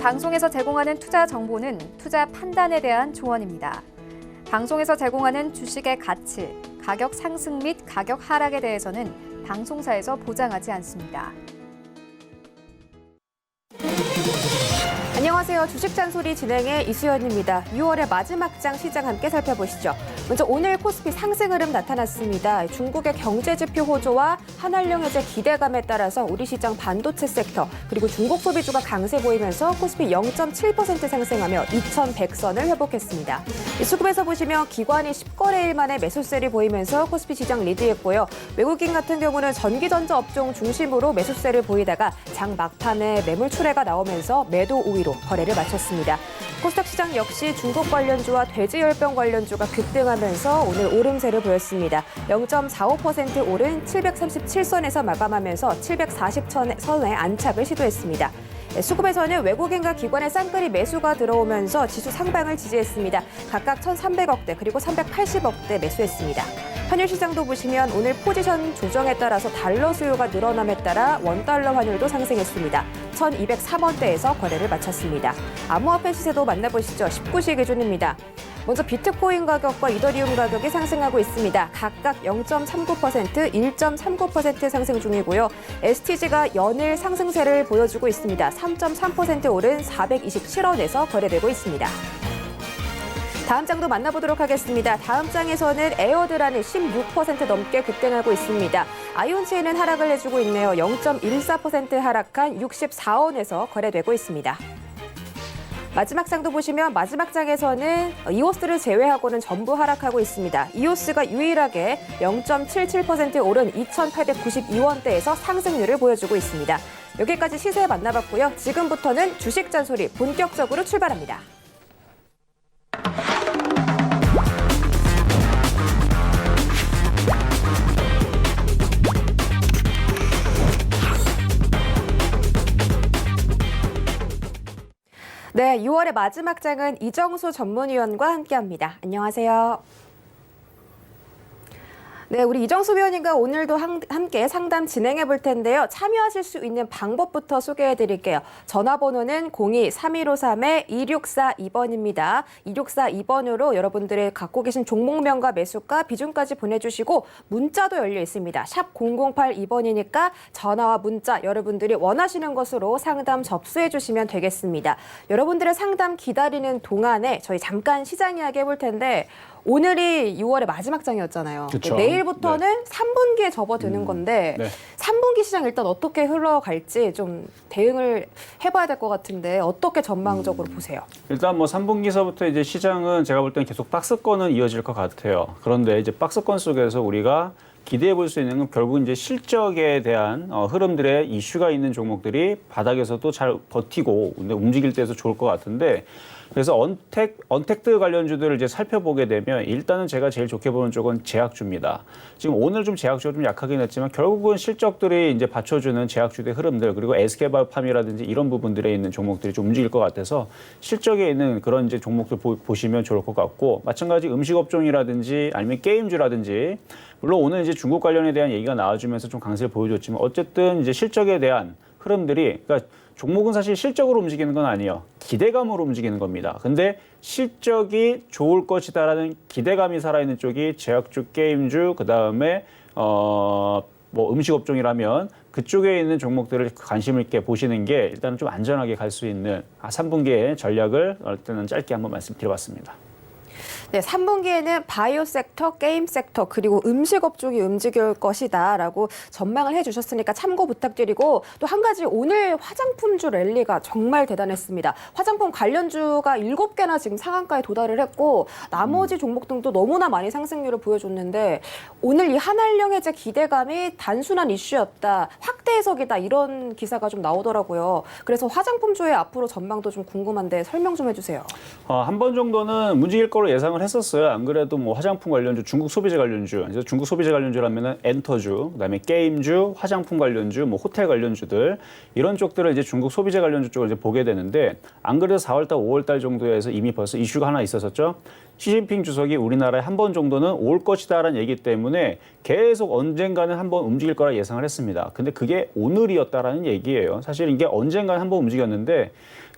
방송에서 제공하는 투자 정보는 투자 판단에 대한 조언입니다. 방송에서 제공하는 주식의 가치, 가격 상승 및 가격 하락에 대해서는 방송사에서 보장하지 않습니다. 안녕하세요. 주식잔소리 진행의 이수연입니다. 6월의 마지막 장 시장 함께 살펴보시죠. 먼저 오늘 코스피 상승 흐름 나타났습니다. 중국의 경제지표 호조와 한한령 해제 기대감에 따라서 우리 시장 반도체 섹터 그리고 중국 소비주가 강세 보이면서 코스피 0.7% 상승하며 2100선을 회복했습니다. 수급에서 보시면 기관이 10거래일 만에 매수세를 보이면서 코스피 시장 리드했고요. 외국인 같은 경우는 전기전자 업종 중심으로 매수세를 보이다가 장 막판에 매물 출회가 나오면서 매도 우위로 거래를 마쳤습니다. 코스닥 시장 역시 중국 관련주와 돼지열병 관련주가 급등하면서 오늘 오름세를 보였습니다. 0.45% 오른 737선에서 마감하면서 740선에 안착을 시도했습니다. 수급에서는 외국인과 기관의 쌍끌이 매수가 들어오면서 지수 상방을 지지했습니다. 각각 1,300억대 그리고 380억대 매수했습니다. 환율 시장도 보시면 오늘 포지션 조정에 따라서 달러 수요가 늘어남에 따라 원달러 환율도 상승했습니다. 1,203원대에서 거래를 마쳤습니다. 암호화폐 시세도 만나보시죠. 19시 기준입니다. 먼저 비트코인 가격과 이더리움 가격이 상승하고 있습니다. 각각 0.39%, 1.39% 상승 중이고요. STG가 연일 상승세를 보여주고 있습니다. 3.3% 오른 427원에서 거래되고 있습니다. 다음 장도 만나보도록 하겠습니다. 다음 장에서는 에어드란이 16% 넘게 급등하고 있습니다. 아이온체인은 하락을 해주고 있네요. 0.14% 하락한 64원에서 거래되고 있습니다. 마지막 장도 보시면 마지막 장에서는 이오스를 제외하고는 전부 하락하고 있습니다. 이오스가 유일하게 0.77% 오른 2,892원대에서 상승률을 보여주고 있습니다. 여기까지 시세 만나봤고요. 지금부터는 주식 잔소리 본격적으로 출발합니다. 네, 6월의 마지막 장은 이정수 전문위원과 함께합니다. 안녕하세요. 네, 우리 이정수 위원님과 오늘도 함께 상담 진행해 볼 텐데요. 참여하실 수 있는 방법부터 소개해 드릴게요. 전화번호는 02-3253-2642번입니다. 2642번으로 여러분들의 갖고 계신 종목명과 매수가, 비중까지 보내주시고 문자도 열려 있습니다. 샵 0082번이니까 전화와 문자 여러분들이 원하시는 것으로 상담 접수해 주시면 되겠습니다. 여러분들의 상담 기다리는 동안에 저희 잠깐 시장 이야기 해볼 텐데 오늘이 6월의 마지막 장이었잖아요. 그쵸. 내일부터는 3분기에 접어드는 건데 네. 3분기 시장 일단 어떻게 흘러갈지 좀 대응을 해봐야 될 것 같은데 어떻게 전망적으로 보세요? 일단 뭐 3분기서부터 이제 시장은 제가 볼 때는 계속 박스권은 이어질 것 같아요. 그런데 이제 박스권 속에서 우리가 기대해 볼 수 있는 건 결국 이제 실적에 대한 흐름들의 이슈가 있는 종목들이 바닥에서도 잘 버티고 근데 움직일 때에서 좋을 것 같은데 그래서 언택트 관련주들을 이제 살펴보게 되면 일단은 제가 제일 좋게 보는 쪽은 제약주입니다. 지금 오늘 좀 제약주가 좀 약하긴 했지만 결국은 실적들이 이제 받쳐주는 제약주의 흐름들 그리고 SK바이오팜이라든지 이런 부분들에 있는 종목들이 좀 움직일 것 같아서 실적에 있는 그런 이제 종목들 보시면 좋을 것 같고 마찬가지 음식업종이라든지 아니면 게임주라든지 물론 오늘 이제 중국 관련에 대한 얘기가 나와주면서 좀 강세를 보여줬지만 어쨌든 이제 실적에 대한 흐름들이 그러니까 종목은 사실 실적으로 움직이는 건 아니에요. 기대감으로 움직이는 겁니다. 근데 실적이 좋을 것이다라는 기대감이 살아있는 쪽이 제약주, 게임주, 그다음에 뭐 음식업종이라면 그쪽에 있는 종목들을 관심 있게 보시는 게 일단은 좀 안전하게 갈 수 있는 3분기의 전략을 일단은 짧게 한번 말씀드려봤습니다. 네, 3분기에는 바이오 섹터, 게임 섹터, 그리고 음식 업종이 움직일 것이다라고 전망을 해주셨으니까 참고 부탁드리고 또 한 가지 오늘 화장품주 랠리가 정말 대단했습니다. 화장품 관련주가 7개나 지금 상한가에 도달을 했고 나머지 종목 등도 너무나 많이 상승률을 보여줬는데 오늘 이 한한령 해제 기대감이 단순한 이슈였다, 확대 해석이다 이런 기사가 좀 나오더라고요. 그래서 화장품주의 앞으로 전망도 좀 궁금한데 설명 좀 해주세요. 한 번 정도는 움직일 거로 예상을 했었어요. 안 그래도 뭐 화장품 관련주, 중국 소비재 관련주, 그래서 중국 소비재 관련주라면은 엔터주, 그다음에 게임주, 화장품 관련주, 뭐 호텔 관련주들 이런 쪽들을 이제 중국 소비재 관련주 쪽을 이제 보게 되는데 안 그래도 4월달, 5월달 정도에서 이미 벌써 이슈가 하나 있었었죠. 시진핑 주석이 우리나라에 한 번 정도는 올 것이다라는 얘기 때문에 계속 언젠가는 한 번 움직일 거라 예상을 했습니다. 근데 그게 오늘이었다라는 얘기예요. 사실 이게 언젠가는 한 번 움직였는데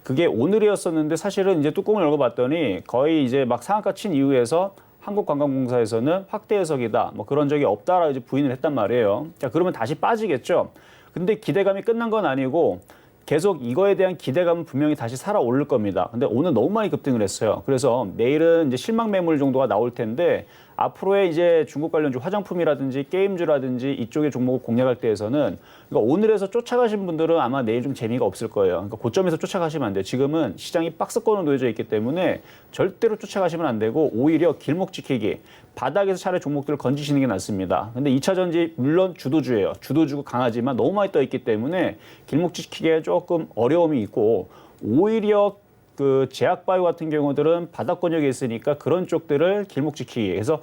그게 오늘이었었는데 사실은 이제 뚜껑을 열어봤더니 거의 이제 막 상한가 친 이후에서 한국관광공사에서는 확대 해석이다. 뭐 그런 적이 없다라고 이제 부인을 했단 말이에요. 자, 그러면 다시 빠지겠죠. 근데 기대감이 끝난 건 아니고 계속 이거에 대한 기대감은 분명히 다시 살아오를 겁니다. 근데 오늘 너무 많이 급등을 했어요. 그래서 내일은 이제 실망 매물 정도가 나올 텐데 앞으로의 이제 중국 관련주 화장품이라든지 게임주라든지 이쪽의 종목을 공략할 때에서는 그러니까 오늘에서 쫓아가신 분들은 아마 내일 좀 재미가 없을 거예요. 그러니까 고점에서 쫓아가시면 안 돼요. 지금은 시장이 박스권으로 놓여져 있기 때문에 절대로 쫓아가시면 안 되고 오히려 길목 지키기, 바닥에서 차라리 종목들을 건지시는 게 낫습니다. 근데 2차 전지 물론 주도주예요. 주도주가 강하지만 너무 많이 떠 있기 때문에 길목 지키기에 조금 어려움이 있고 오히려 그 제약바이오 같은 경우들은 바닥권역에 있으니까 그런 쪽들을 길목 지키기. 그래서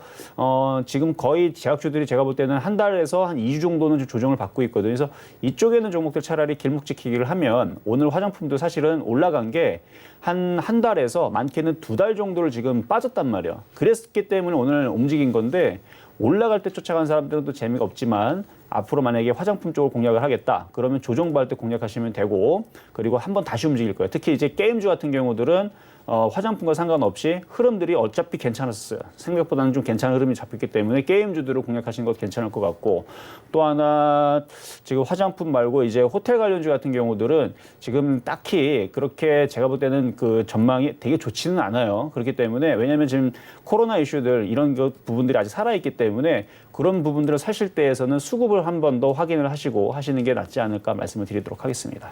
지금 거의 제약주들이 제가 볼 때는 한 달에서 한 2주 정도는 좀 조정을 받고 있거든요. 그래서 이쪽에는 종목들 차라리 길목 지키기를 하면 오늘 화장품도 사실은 올라간 게 한 달에서 많게는 2달 정도를 지금 빠졌단 말이에요. 그랬기 때문에 오늘 움직인 건데 올라갈 때 쫓아간 사람들은 또 재미가 없지만 앞으로 만약에 화장품 쪽을 공략을 하겠다. 그러면 조정받을 때 공략하시면 되고 그리고 한번 다시 움직일 거예요. 특히 이제 게임주 같은 경우들은 화장품과 상관없이 흐름들이 어차피 괜찮았어요. 생각보다는 좀 괜찮은 흐름이 잡혔기 때문에 게임주들을 공략하시는 것도 괜찮을 것 같고 또 하나 지금 화장품 말고 이제 호텔 관련주 같은 경우들은 지금 딱히 그렇게 제가 볼 때는 그 전망이 되게 좋지는 않아요. 그렇기 때문에 왜냐하면 지금 코로나 이슈들 이런 부분들이 아직 살아있기 때문에 그런 부분들을 사실 때에서는 수급을 한 번 더 확인을 하시고 하시는 게 낫지 않을까 말씀을 드리도록 하겠습니다.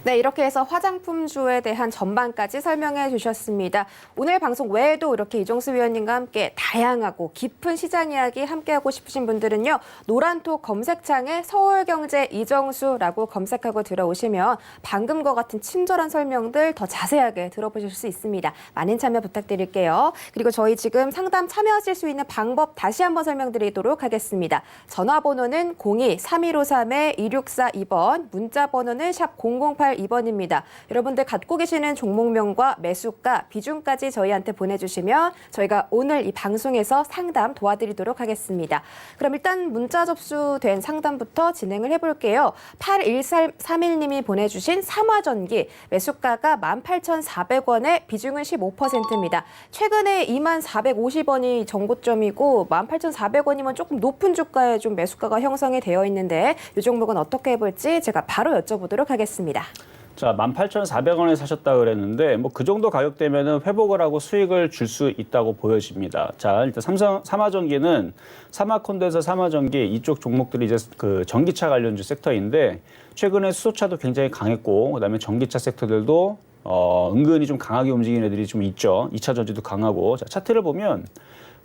네, 이렇게 해서 화장품주에 대한 전반까지 설명해 주셨습니다. 오늘 방송 외에도 이렇게 이종수 위원님과 함께 다양하고 깊은 시장 이야기 함께하고 싶으신 분들은요. 노란톡 검색창에 서울경제 이정수라고 검색하고 들어오시면 방금과 같은 친절한 설명들 더 자세하게 들어보실 수 있습니다. 많은 참여 부탁드릴게요. 그리고 저희 지금 상담 참여하실 수 있는 방법 다시 한번 설명드리도록 하겠습니다. 전화번호는 02-3153-2642번, 문자번호는 샵 008-2번입니다. 여러분들 갖고 계시는 종목명과 매수가, 비중까지 저희한테 보내주시면 저희가 오늘 이 방송에서 상담 도와드리도록 하겠습니다. 그럼 일단 문자 접수된 상담부터 진행을 해볼게요. 8131님이 보내주신 삼화전기, 매수가가 18,400원에 비중은 15%입니다. 최근에 2450원이 정고점이고 18,400원이면 조금 높은 주가에 좀 매수가가 형성이 되어 있는데 이 종목은 어떻게 해볼지 제가 바로 여쭤보도록 하겠습니다. 자, 18,400원에 사셨다 그랬는데 뭐 그 정도 가격대면은 회복을 하고 수익을 줄 수 있다고 보여집니다. 자, 일단 삼화전기는 삼화콘덴서, 삼화전기 이쪽 종목들이 이제 그 전기차 관련주 섹터인데 최근에 수소차도 굉장히 강했고 그다음에 전기차 섹터들도 은근히 좀 강하게 움직이는 애들이 좀 있죠. 2차 전지도 강하고. 자, 차트를 보면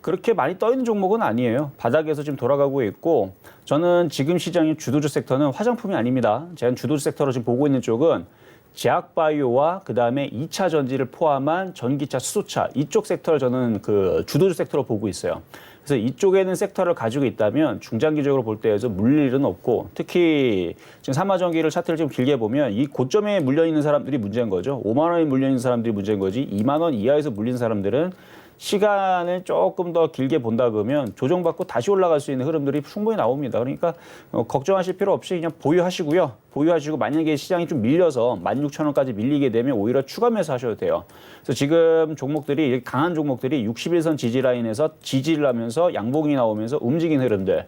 그렇게 많이 떠 있는 종목은 아니에요. 바닥에서 지금 돌아가고 있고 저는 지금 시장의 주도주 섹터는 화장품이 아닙니다. 제가 주도주 섹터로 지금 보고 있는 쪽은 제약바이오와 그다음에 2차 전지를 포함한 전기차, 수소차 이쪽 섹터를 저는 그 주도주 섹터로 보고 있어요. 그래서 이쪽에는 섹터를 가지고 있다면 중장기적으로 볼 때에서 물릴 일은 없고 특히 지금 삼화전기를 차트를 좀 길게 보면 이 고점에 물려 있는 사람들이 문제인 거죠. 5만 원에 물려 있는 사람들이 문제인 거지 2만 원 이하에서 물린 사람들은 시간을 조금 더 길게 본다 그러면 조정받고 다시 올라갈 수 있는 흐름들이 충분히 나옵니다. 그러니까 걱정하실 필요 없이 그냥 보유하시고요. 보유하시고 만약에 시장이 좀 밀려서 16,000원까지 밀리게 되면 오히려 추가 매수하셔도 돼요. 그래서 지금 종목들이 강한 종목들이 61선 지지라인에서 지지를 하면서 양봉이 나오면서 움직인 흐름들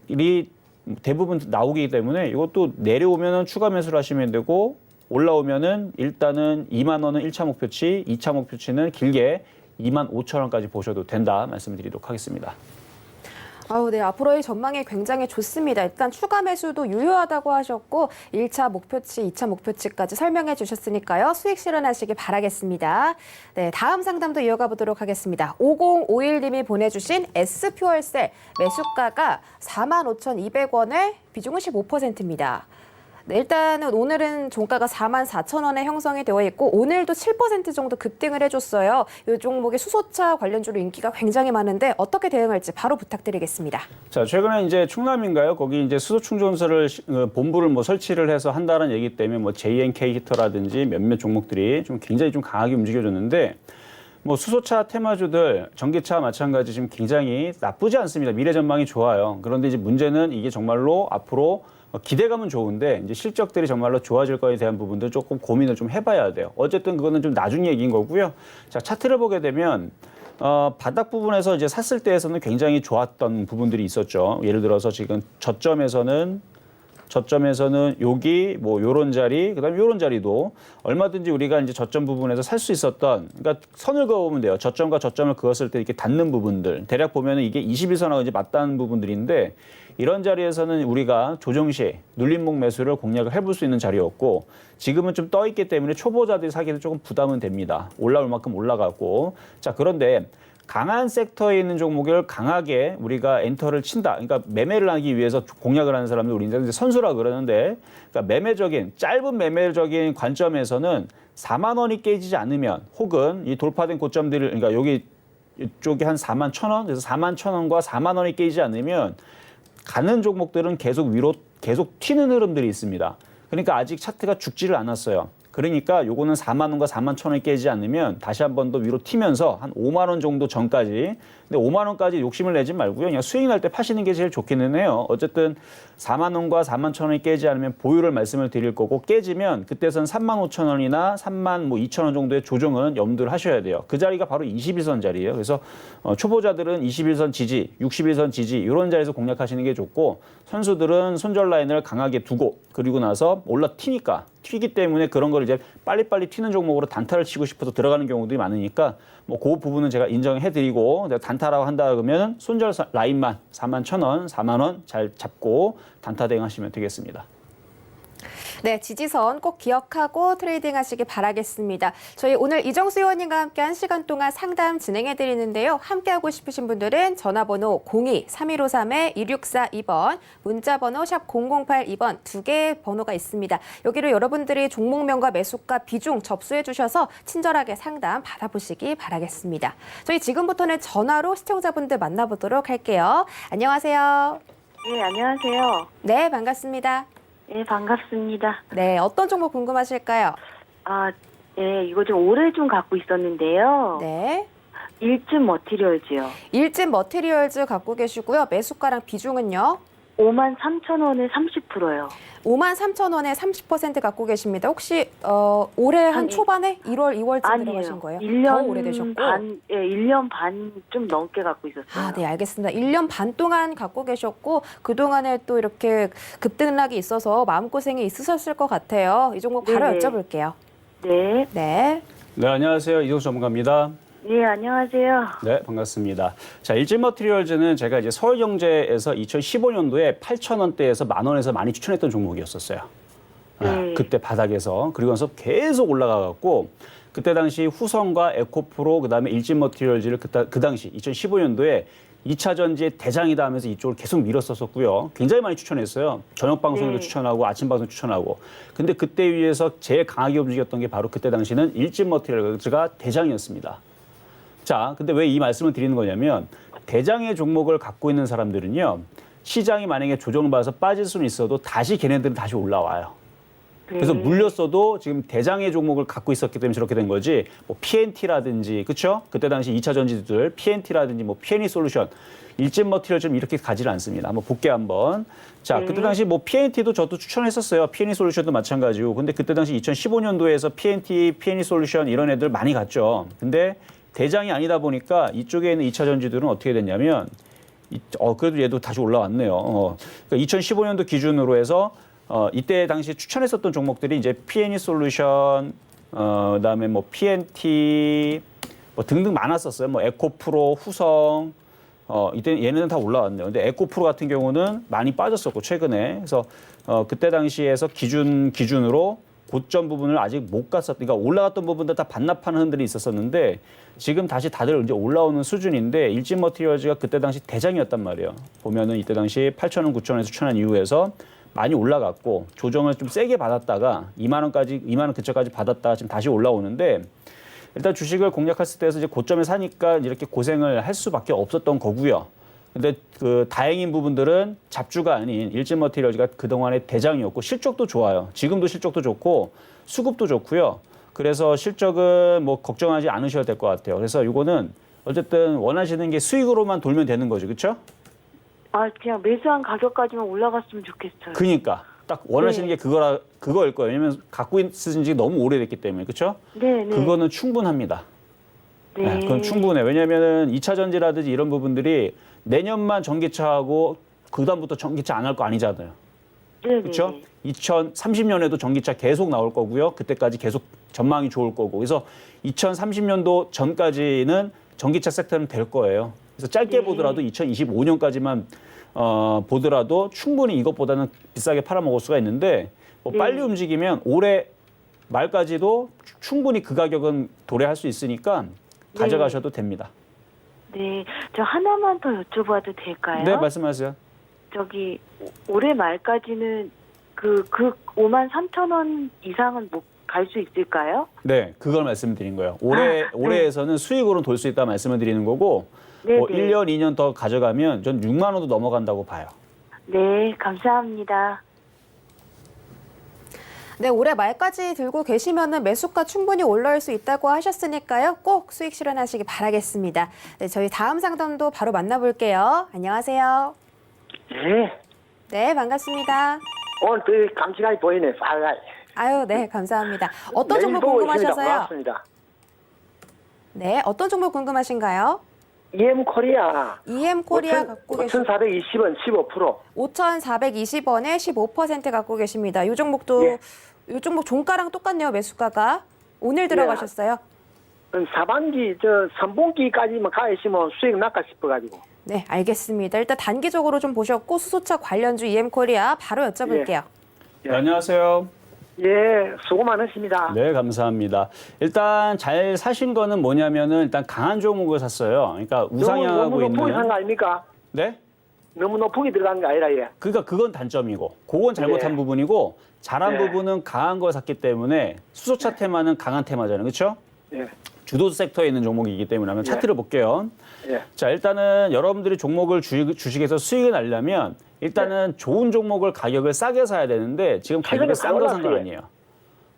이 대부분 나오기 때문에 이것도 내려오면은 추가 매수를 하시면 되고 올라오면은 일단은 2만 원은 1차 목표치, 2차 목표치는 길게 25,000원까지 보셔도 된다 말씀드리도록 하겠습니다. 네, 앞으로의 전망이 굉장히 좋습니다. 일단 추가 매수도 유효하다고 하셨고 1차 목표치, 2차 목표치까지 설명해 주셨으니까요. 수익 실현하시기 바라겠습니다. 네, 다음 상담도 이어가 보도록 하겠습니다. 5051님이 보내주신 S퓨얼셀 매수가가 45,200원에 비중은 15%입니다. 네, 일단은 오늘은 종가가 44,000원에 형성이 되어 있고 오늘도 7% 정도 급등을 해줬어요. 이 종목의 수소차 관련주로 인기가 굉장히 많은데 어떻게 대응할지 바로 부탁드리겠습니다. 자, 최근에 이제 충남인가요? 거기 이제 수소 충전소를 본부를 뭐 설치를 해서 한다는 얘기 때문에 뭐 JNK 히터라든지 몇몇 종목들이 좀 굉장히 좀 강하게 움직여줬는데 뭐 수소차 테마주들, 전기차 마찬가지 지금 굉장히 나쁘지 않습니다. 미래 전망이 좋아요. 그런데 이제 문제는 이게 정말로 앞으로 기대감은 좋은데 이제 실적들이 정말로 좋아질 거에 대한 부분들 조금 고민을 좀 해봐야 돼요. 어쨌든 그거는 좀 나중 얘기인 거고요. 자, 차트를 보게 되면 바닥 부분에서 이제 샀을 때에서는 굉장히 좋았던 부분들이 있었죠. 예를 들어서 지금 저점에서는 여기 뭐 요런 자리, 그다음에 요런 자리도 얼마든지 우리가 이제 저점 부분에서 살 수 있었던, 그러니까 선을 그어보면 돼요. 저점과 저점을 그었을 때 이렇게 닿는 부분들. 대략 보면은 이게 21선하고 이제 맞닿는 부분들인데 이런 자리에서는 우리가 조정 시 눌림목 매수를 공략을 해볼 수 있는 자리였고 지금은 좀 떠 있기 때문에 초보자들이 사기도 조금 부담은 됩니다. 올라올 만큼 올라가고. 자, 그런데 강한 섹터에 있는 종목을 강하게 우리가 엔터를 친다. 그러니까 매매를 하기 위해서 공략을 하는 사람들 우리 이제 선수라 그러는데, 그러니까 짧은 매매적인 관점에서는 4만 원이 깨지지 않으면 혹은 이 돌파된 고점들을, 그러니까 여기 이쪽이 한 4만 1,000원, 그래서 4만 1,000원과 4만 원이 깨지지 않으면 가는 종목들은 계속 위로 계속 튀는 흐름들이 있습니다. 그러니까 아직 차트가 죽지를 않았어요. 그러니까 요거는 4만 원과 4만 1,000원이 깨지지 않으면 다시 한 번 더 위로 튀면서 한 5만 원 정도 전까지. 근데 5만 원까지 욕심을 내지 말고요. 그냥 수익 날 때 파시는 게 제일 좋기는 해요. 어쨌든 4만 원과 4만 1,000원이 깨지 않으면 보유를 말씀을 드릴 거고 깨지면 그때선 3만 5천 원이나 3만 2천 원 정도의 조정은 염두를 하셔야 돼요. 그 자리가 바로 21선 자리예요. 그래서 초보자들은 21선 지지, 61선 지지 이런 자리에서 공략하시는 게 좋고 선수들은 손절 라인을 강하게 두고 그리고 나서 튀기 때문에 그런 걸 이제 빨리빨리 튀는 종목으로 단타를 치고 싶어서 들어가는 경우들이 많으니까 뭐 그 부분은 제가 인정해드리고 단타라고 한다 그러면 손절 라인만 4만 1,000원, 4만 원 잘 잡고 단타 대응하시면 되겠습니다. 네, 지지선 꼭 기억하고 트레이딩 하시기 바라겠습니다. 저희 오늘 이정수 의원님과 함께 1시간 동안 상담 진행해 드리는데요. 함께하고 싶으신 분들은 전화번호 02-3153-2642번, 문자번호 샵 0082번 두 개의 번호가 있습니다. 여기로 여러분들이 종목명과 매수가 비중 접수해 주셔서 친절하게 상담 받아보시기 바라겠습니다. 저희 지금부터는 전화로 시청자분들 만나보도록 할게요. 안녕하세요. 네, 안녕하세요. 네, 반갑습니다. 네, 반갑습니다. 네, 어떤 종목 궁금하실까요? 네, 이거 좀 오래 좀 갖고 있었는데요. 네. 일진 머티리얼즈요. 일진 머티리얼즈 갖고 계시고요. 매수가랑 비중은요? 53,000원에 30%요. 53,000원에 30% 갖고 계십니다. 혹시 올해 한 초반에 1월, 2월쯤 들어가신 거예요? 1년 더 오래되셨고. 반, 1년 반 좀 넘게 갖고 있었어요. 네, 알겠습니다. 1년 반 동안 갖고 계셨고 그동안에 또 이렇게 급등락이 있어서 마음고생이 있으셨을 것 같아요. 이 종목 바로 네네. 여쭤볼게요. 네. 네. 네, 안녕하세요. 이동수 전문가입니다. 네, 안녕하세요. 네, 반갑습니다. 자, 일진 머티리얼즈는 제가 이제 서울경제에서 2015년도에 8,000원대에서 만 원에서 많이 추천했던 종목이었었어요. 네. 그때 바닥에서 그리고 나서 계속 올라가갖고 그때 당시 후성과 에코프로 그다음에 일진 머티리얼즈를 그 당시 2015년도에 2차 전지의 대장이다 하면서 이쪽을 계속 밀었었고요. 굉장히 많이 추천했어요. 저녁 방송에도 네. 추천하고 아침 방송 추천하고. 근데 그때 위해서 제일 강하게 움직였던 게 바로 그때 당시는 일진 머티리얼즈가 대장이었습니다. 자, 근데 왜 이 말씀을 드리는 거냐면 대장의 종목을 갖고 있는 사람들은요. 시장이 만약에 조정을 받아서 빠질 수는 있어도 다시 걔네들은 다시 올라와요. 그래서 물렸어도 지금 대장의 종목을 갖고 있었기 때문에 저렇게 된 거지. 뭐 PNT라든지 그렇죠? 그때 당시 2차 전지들 PNT라든지 뭐 PNE 솔루션, 일진 머티리얼즈는 이렇게 가지를 않습니다. 한번 볼게요 한번. 자, 그때 당시 뭐 PNT도 저도 추천했었어요. PNE 솔루션도 마찬가지고. 근데 그때 당시 2015년도에서 PNT, PNE 솔루션 이런 애들 많이 갔죠. 근데 대장이 아니다 보니까 이쪽에 있는 2차 전지들은 어떻게 됐냐면 그래도 얘도 다시 올라왔네요. 그러니까 2015년도 기준으로 해서 이때 당시 추천했었던 종목들이 이제 PNE 솔루션, 그다음에 뭐 PNT 뭐 등등 많았었어요. 뭐 에코프로, 후성, 이때 얘네는 다 올라왔네요. 근데 에코프로 같은 경우는 많이 빠졌었고 최근에 그래서 그때 당시에서 기준으로 고점 부분을 아직 못 갔었으니까 올라갔던 부분들 다 반납하는 흔들이 있었었는데 지금 다시 다들 이제 올라오는 수준인데 일진 머티리얼즈가 그때 당시 대장이었단 말이에요. 보면은 이때 당시 8,000원, 9,000원에서 추천한 이후에서 많이 올라갔고 조정을 좀 세게 받았다가 2만 원 근처까지 받았다가 지금 다시 올라오는데 일단 주식을 공략했을 때에서 이제 고점에 사니까 이렇게 고생을 할 수밖에 없었던 거고요. 근데 그 다행인 부분들은 잡주가 아닌 일진 머티리얼즈가 그동안의 대장이었고 실적도 좋아요. 지금도 실적도 좋고 수급도 좋고요. 그래서 실적은 뭐 걱정하지 않으셔도 될 것 같아요. 그래서 이거는 어쨌든 원하시는 게 수익으로만 돌면 되는 거죠. 그렇죠? 아, 그냥 매수한 가격까지만 올라갔으면 좋겠어요. 그러니까 딱 원하시는 게 그거일 거예요. 왜냐면 갖고 있으신 지 너무 오래됐기 때문에. 그렇죠? 네, 네. 그거는 충분합니다. 네. 네, 그건 충분해. 왜냐면은 2차 전지라든지 이런 부분들이 내년만 전기차하고 그다음부터 전기차 안 할 거 아니잖아요. 네, 그렇죠? 네. 2030년에도 전기차 계속 나올 거고요. 그때까지 계속 전망이 좋을 거고. 그래서 2030년도 전까지는 전기차 섹터는 될 거예요. 그래서 짧게 네. 보더라도 2025년까지만 보더라도 충분히 이것보다는 비싸게 팔아먹을 수가 있는데 뭐 네. 빨리 움직이면 올해 말까지도 충분히 그 가격은 도래할 수 있으니까 가져가셔도 됩니다. 네. 저 하나만 더 여쭤봐도 될까요? 네, 말씀하세요. 저기 올해 말까지는 그 53,000원 이상은 못 갈 수 있을까요? 네, 그걸 말씀드린 거예요. 올해에서는 수익으로는 돌 수 있다 말씀을 드리는 거고 네, 뭐 네. 1년, 2년 더 가져가면 전 6만 원도 넘어간다고 봐요. 네, 감사합니다. 네, 올해 말까지 들고 계시면은 매수가 충분히 올라올 수 있다고 하셨으니까요. 꼭 수익 실현하시기 바라겠습니다. 네, 저희 다음 상담도 바로 만나볼게요. 안녕하세요. 네. 네, 반갑습니다. 오늘 또 감시관이 보이네, 빨라이. 아유, 네, 감사합니다. 어떤 종목 보고 있습니다. 궁금하셔서요? 고맙습니다. 네, 어떤 종목 궁금하신가요? EM 코리아. EM 코리아 갖고 계신 5,420원 15%. 5,420원에 15% 갖고 계십니다. 이 종목도 예. 이 종목 종가랑 똑같네요, 매수가가. 오늘 들어가셨어요? 사반기, 3분기까지만 가 있으면 수익 날까 싶어가지고. 네, 알겠습니다. 일단 단기적으로 좀 보셨고 수소차 관련주 EM 코리아 바로 여쭤볼게요. 예. 안녕하세요. 예, 수고 많으십니다. 네, 감사합니다. 일단 잘 사신 거는 뭐냐면은 일단 강한 종목을 샀어요. 그러니까 우상향하고 너무 높게 산 있는. 거 아닙니까? 네? 너무 높게 들어간 게 아니라, 예. 그러니까 그건 단점이고, 그건 잘못한 예. 부분이고, 잘한 예. 부분은 강한 걸 샀기 때문에 수소차 테마는 강한 테마잖아요, 그렇죠? 예. 주도 섹터에 있는 종목이기 때문에 한번 예. 차트를 볼게요. 예. 자, 일단은 여러분들이 종목을 주식에서 수익을 내려면 일단은 좋은 종목을 가격을 싸게 사야 되는데 지금 가격을 싼 거 산 건 올랐어요. 아니에요.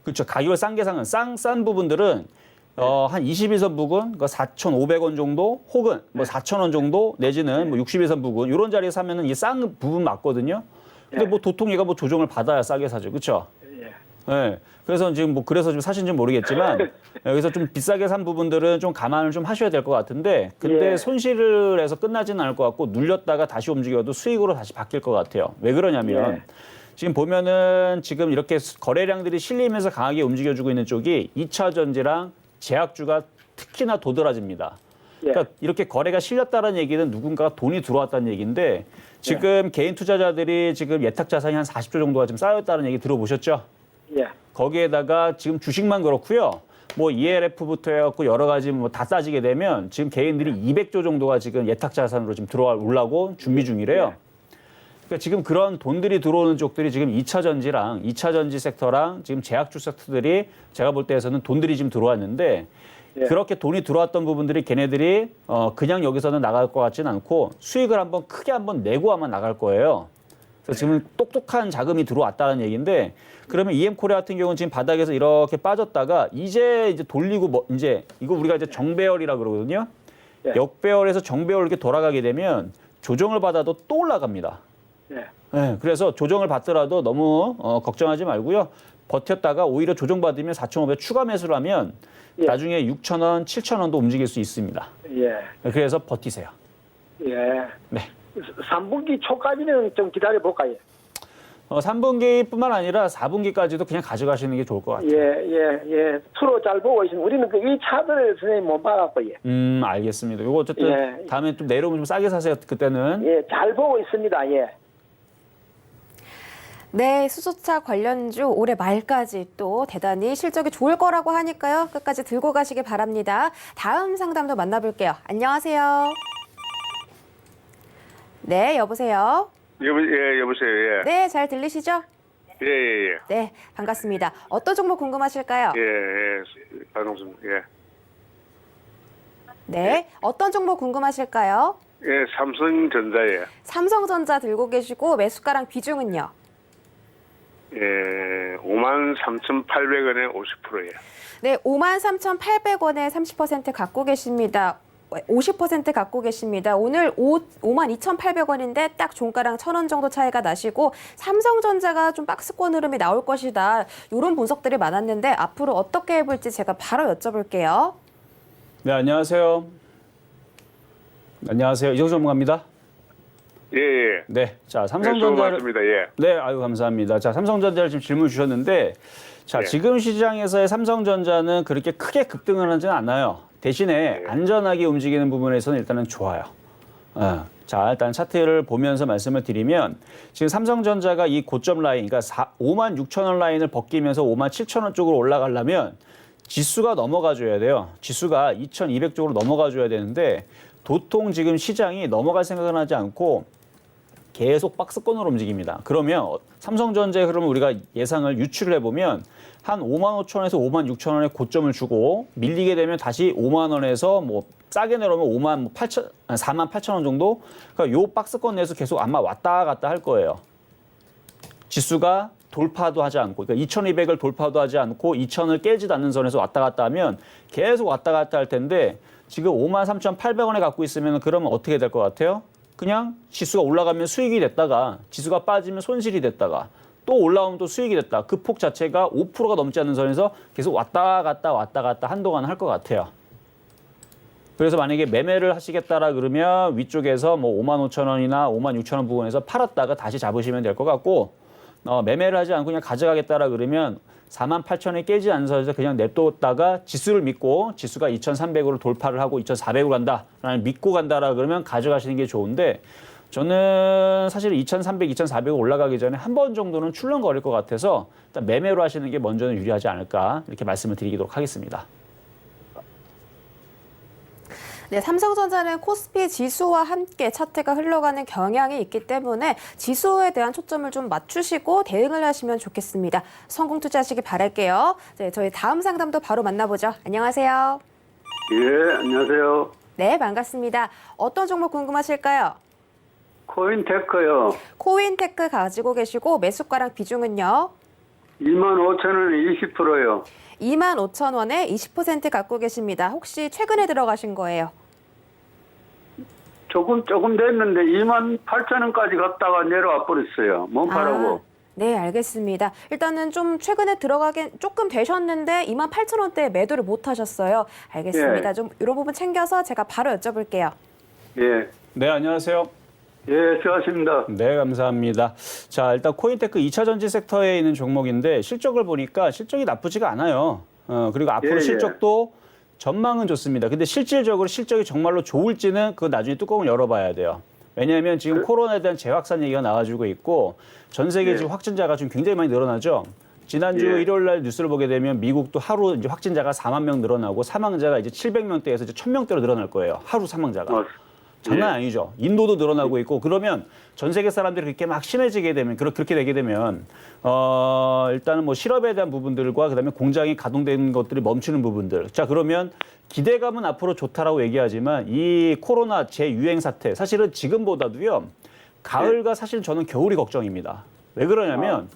그렇죠. 가격을 싼 게 산 건 싼 부분들은 한 21선 부근, 그러니까 4,500원 정도 혹은 뭐 4,000원 정도 내지는 뭐 61선 부근 이런 자리에 사면은 이 싼 부분 맞거든요. 근데 뭐 도통 얘가 뭐 조정을 받아야 싸게 사죠. 그렇죠? 예. 네. 그래서 지금 뭐 그래서 좀 사신지 모르겠지만 여기서 좀 비싸게 산 부분들은 좀 감안을 좀 하셔야 될 것 같은데 근데 예. 손실을 해서 끝나지는 않을 것 같고 눌렸다가 다시 움직여도 수익으로 다시 바뀔 것 같아요. 왜 그러냐면 예. 지금 보면은 지금 이렇게 거래량들이 실리면서 강하게 움직여주고 있는 쪽이 2차 전지랑 제약주가 특히나 도드라집니다. 예. 그러니까 이렇게 거래가 실렸다는 얘기는 누군가가 돈이 들어왔다는 얘기인데 지금 개인 투자자들이 지금 예탁 자산이 한 40조 정도가 지금 쌓였다는 얘기 들어보셨죠? 예. 거기에다가 지금 주식만 그렇고요. 뭐 ELF부터 해갖고 여러 가지 뭐 다 따지게 되면 지금 개인들이 200조 정도가 지금 예탁 자산으로 지금 올라고 준비 중이래요. 그러니까 지금 그런 돈들이 들어오는 쪽들이 지금 2차 전지랑 2차 전지 섹터랑 지금 제약주 섹터들이 제가 볼 때에서는 돈들이 지금 들어왔는데 예. 그렇게 돈이 들어왔던 부분들이 걔네들이 그냥 여기서는 나갈 것 같지는 않고 수익을 한번 크게 한번 내고 아마 나갈 거예요. 그래서 지금 똑똑한 자금이 들어왔다는 얘기인데 그러면 EM코리아 같은 경우는 지금 바닥에서 이렇게 빠졌다가 이제 돌리고 뭐 이제 이거 우리가 이제 정배열이라 그러거든요. 예. 역배열에서 정배열 이렇게 돌아가게 되면 조정을 받아도 또 올라갑니다. 예. 네, 그래서 조정을 받더라도 너무 걱정하지 말고요. 버텼다가 오히려 조정받으면 4,500 추가 매수를 하면 예. 나중에 6,000원, 7,000원도 움직일 수 있습니다. 예. 그래서 버티세요. 예. 네. 3분기 초까지는 좀 기다려 볼까요? 3분기뿐만 아니라 4분기까지도 그냥 가져가시는 게 좋을 것 같아요. 예. 프로 잘 보고 있습니다. 우리는 그 이 차들 선생님 못 봐갖고, 예. 알겠습니다. 이거 어쨌든 예. 다음에 좀 내려오면 좀 싸게 사세요. 그때는. 예, 잘 보고 있습니다, 예. 네, 수소차 관련주 올해 말까지 또 대단히 실적이 좋을 거라고 하니까요. 끝까지 들고 가시기 바랍니다. 다음 상담도 만나볼게요. 안녕하세요. 네, 여보세요. 여보세요. 예. 네, 잘 들리시죠? 예. 네, 반갑습니다. 어떤 종목 궁금하실까요? 예. 반갑습니다. 예. 네, 어떤 종목 궁금하실까요? 예, 삼성전자에. 삼성전자 들고 계시고 매수가랑 비중은요? 예, 53,800원에 50%예요. 네, 53,800원에 30% 갖고 계십니다. 50% 갖고 계십니다. 오늘 52,800원인데 딱 종가랑 1,000원 정도 차이가 나시고 삼성전자가 좀 박스권 흐름이 나올 것이다. 이런 분석들이 많았는데 앞으로 어떻게 해볼지 제가 바로 여쭤볼게요. 네, 안녕하세요. 안녕하세요. 이정수 전문가입니다. 예, 예. 네, 자 네, 수고 삼성전자를 많습니다. 예. 네, 아유 감사합니다. 자 삼성전자를 지금 질문 주셨는데, 자 네. 지금 시장에서의 삼성전자는 그렇게 크게 급등을 하지는 않아요. 대신에 안전하게 움직이는 부분에서는 일단은 좋아요. 자, 일단 차트를 보면서 말씀을 드리면 지금 삼성전자가 이 고점 라인, 그러니까 56,000원 라인을 벗기면서 57,000원 쪽으로 올라가려면 지수가 넘어가줘야 돼요. 지수가 2,200 쪽으로 넘어가줘야 되는데 도통 지금 시장이 넘어갈 생각은 하지 않고 계속 박스권으로 움직입니다. 그러면 삼성전자의 흐름을 우리가 예상을 유추를 해보면 한 55,000원에서 56,000원의 고점을 주고 밀리게 되면 다시 5만 원에서 뭐 싸게 내려오면 48,000원 정도. 그러니까 요 박스권 내에서 계속 아마 왔다 갔다 할 거예요. 지수가 돌파도 하지 않고, 그러니까 2,200을 돌파도 하지 않고 2,000을 깨지도 않는 선에서 왔다 갔다 하면 계속 왔다 갔다 할 텐데 지금 53,800원에 갖고 있으면 그러면 어떻게 될 것 같아요? 그냥 지수가 올라가면 수익이 됐다가 지수가 빠지면 손실이 됐다가 또 올라오면 또 수익이 됐다. 그 폭 자체가 5%가 넘지 않는 선에서 계속 왔다 갔다 한동안 할 것 같아요. 그래서 만약에 매매를 하시겠다라 그러면 위쪽에서 뭐 55,000원이나 56,000원 부분에서 팔았다가 다시 잡으시면 될 것 같고, 매매를 하지 않고 그냥 가져가겠다라 그러면 48,000원이 깨지 않는 선에서 그냥 냅뒀다가 지수를 믿고 지수가 2,300으로 돌파를 하고 2,400으로 간다라는 믿고 간다라 그러면 가져가시는 게 좋은데, 저는 사실 2,300, 2,400 올라가기 전에 한 번 정도는 출렁거릴 것 같아서 일단 매매로 하시는 게 먼저는 유리하지 않을까 이렇게 말씀을 드리도록 하겠습니다. 네, 삼성전자는 코스피 지수와 함께 차트가 흘러가는 경향이 있기 때문에 지수에 대한 초점을 좀 맞추시고 대응을 하시면 좋겠습니다. 성공 투자하시기 바랄게요. 네, 저희 다음 상담도 바로 만나보죠. 안녕하세요. 예, 안녕하세요. 네, 반갑습니다. 어떤 종목 궁금하실까요? 코인테크요. 코인테크 가지고 계시고 매수가랑 비중은요? 25,000원에 20%요. 25,000원에 20% 갖고 계십니다. 혹시 최근에 들어가신 거예요? 조금 됐는데 28,000원까지 갔다가 내려와 버렸어요. 몸파라고. 네, 알겠습니다. 일단은 좀 최근에 들어가긴 조금 되셨는데 28,000원대에 매도를 못 하셨어요. 알겠습니다. 예. 좀 이런 부분 챙겨서 제가 바로 여쭤볼게요. 예. 네, 안녕하세요. 예, 수고하십니다. 네, 감사합니다. 자, 일단 코인테크 2차 전지 섹터에 있는 종목인데 실적을 보니까 실적이 나쁘지가 않아요. 그리고 앞으로 예. 실적도 전망은 좋습니다. 근데 실질적으로 실적이 정말로 좋을지는 그거 나중에 뚜껑을 열어봐야 돼요. 왜냐하면 지금 코로나에 대한 재확산 얘기가 나와주고 있고 전 세계 예. 지금 확진자가 좀 굉장히 많이 늘어나죠. 지난주 예. 일요일 날 뉴스를 보게 되면 미국도 하루 이제 확진자가 4만 명 늘어나고 사망자가 이제 700명대에서 이제 1,000명대로 늘어날 거예요. 하루 사망자가. 장난 아니죠. 인도도 늘어나고 있고 그러면 전 세계 사람들이 그렇게 막 심해지게 되면 그렇게 되게 되면 일단은 뭐 실업에 대한 부분들과 그다음에 공장이 가동되는 것들이 멈추는 부분들. 자, 그러면 기대감은 앞으로 좋다라고 얘기하지만 이 코로나 재유행 사태 사실은 지금보다도요. 가을과 사실 저는 겨울이 걱정입니다. 왜 그러냐면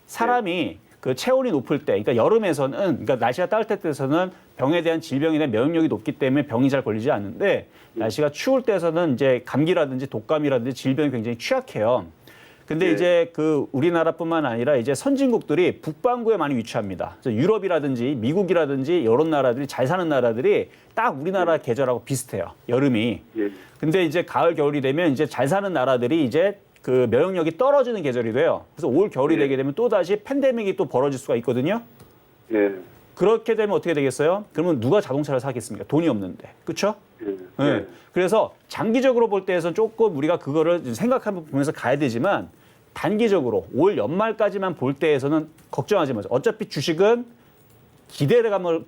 사람이 그 체온이 높을 때, 그러니까 여름에서는, 그러니까 날씨가 따뜻할 때에서는 병에 대한 질병에 대한 면역력이 높기 때문에 병이 잘 걸리지 않는데 날씨가 추울 때에서는 이제 감기라든지 독감이라든지 질병이 굉장히 취약해요. 근데 이제 그 우리나라뿐만 아니라 이제 선진국들이 북반구에 많이 위치합니다. 그래서 유럽이라든지 미국이라든지 이런 나라들이 잘 사는 나라들이 딱 우리나라 계절하고 비슷해요. 여름이. 예. 근데 이제 가을 겨울이 되면 이제 잘 사는 나라들이 이제 그 면역력이 떨어지는 계절이 돼요. 그래서 올 겨울이 되게 되면 또 다시 팬데믹이 또 벌어질 수가 있거든요. 예. 그렇게 되면 어떻게 되겠어요? 그러면 누가 자동차를 사겠습니까? 돈이 없는데. 그렇죠? 예. 네. 그래서 장기적으로 볼 때에서 조금 우리가 그거를 생각하면서 보면서 가야 되지만 단기적으로 올 연말까지만 볼 때에서는 걱정하지 마세요. 어차피 주식은 기대감으로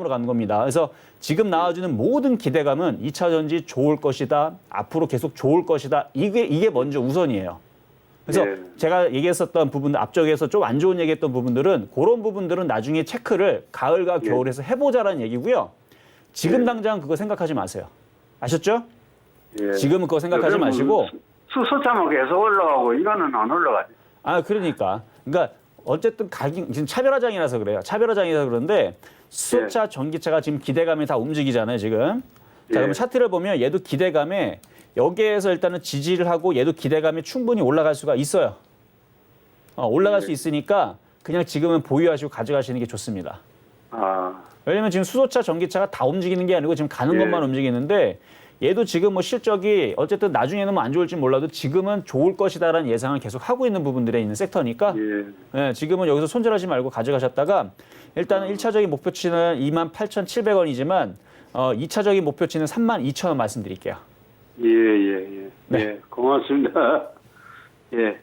가는 겁니다. 그래서 지금 나와주는 모든 기대감은 2차 전지 좋을 것이다. 앞으로 계속 좋을 것이다. 이게 먼저 우선이에요. 그래서 예. 제가 얘기했었던 부분들, 앞쪽에서 좀 안 좋은 얘기했던 부분들은 그런 부분들은 나중에 체크를 가을과 겨울에서 해보자라는 얘기고요. 지금 당장 그거 생각하지 마세요. 아셨죠? 예. 지금은 그거 생각하지 마시고. 수소차만 계속 올라가고 이거는 안 올라가죠. 그러니까 어쨌든 가격 지금 차별화장이라서 그래요. 차별화장이라서 그런데 수소차, 전기차가 지금 기대감이 다 움직이잖아요, 지금. 자, 그러면 차트를 보면 얘도 기대감에 여기에서 일단은 지지를 하고 얘도 기대감이 충분히 올라갈 수가 있어요. 올라갈 수 있으니까 그냥 지금은 보유하시고 가져가시는 게 좋습니다. 아, 왜냐면 지금 수소차, 전기차가 다 움직이는 게 아니고 지금 가는 것만 움직이는데 얘도 지금 뭐 실적이 어쨌든 나중에는 뭐 안 좋을지 몰라도 지금은 좋을 것이다라는 예상을 계속 하고 있는 부분들에 있는 섹터니까 예, 지금은 여기서 손절하지 말고 가져가셨다가 일단은 1차적인 목표치는 28,700원이지만 2차적인 목표치는 32,000원 말씀드릴게요. 예. 네. 예, 고맙습니다. 예.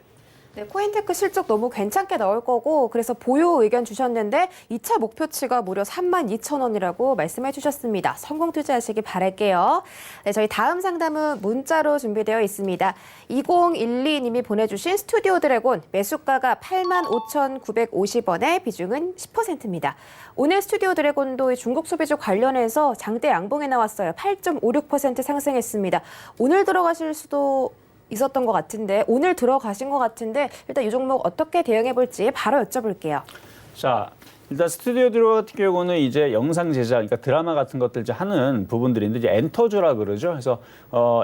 네, 코인테크 실적 너무 괜찮게 나올 거고 그래서 보유 의견 주셨는데 2차 목표치가 무려 32,000원이라고 말씀해 주셨습니다. 성공 투자하시기 바랄게요. 네, 저희 다음 상담은 문자로 준비되어 있습니다. 2012님이 보내주신 스튜디오 드래곤 매수가가 85,950원에 비중은 10%입니다. 오늘 스튜디오 드래곤도 중국 소비주 관련해서 장대 양봉에 나왔어요. 8.56% 상승했습니다. 오늘 들어가실 수도 있었던 것 같은데 오늘 들어가신 것 같은데 일단 이 종목 어떻게 대응해 볼지 바로 여쭤볼게요. 자, 일단 스튜디오 드래곤 같은 경우는 이제 영상 제작, 그러니까 드라마 같은 것들 이제 하는 부분들인데 이제 엔터주라 그러죠. 그래서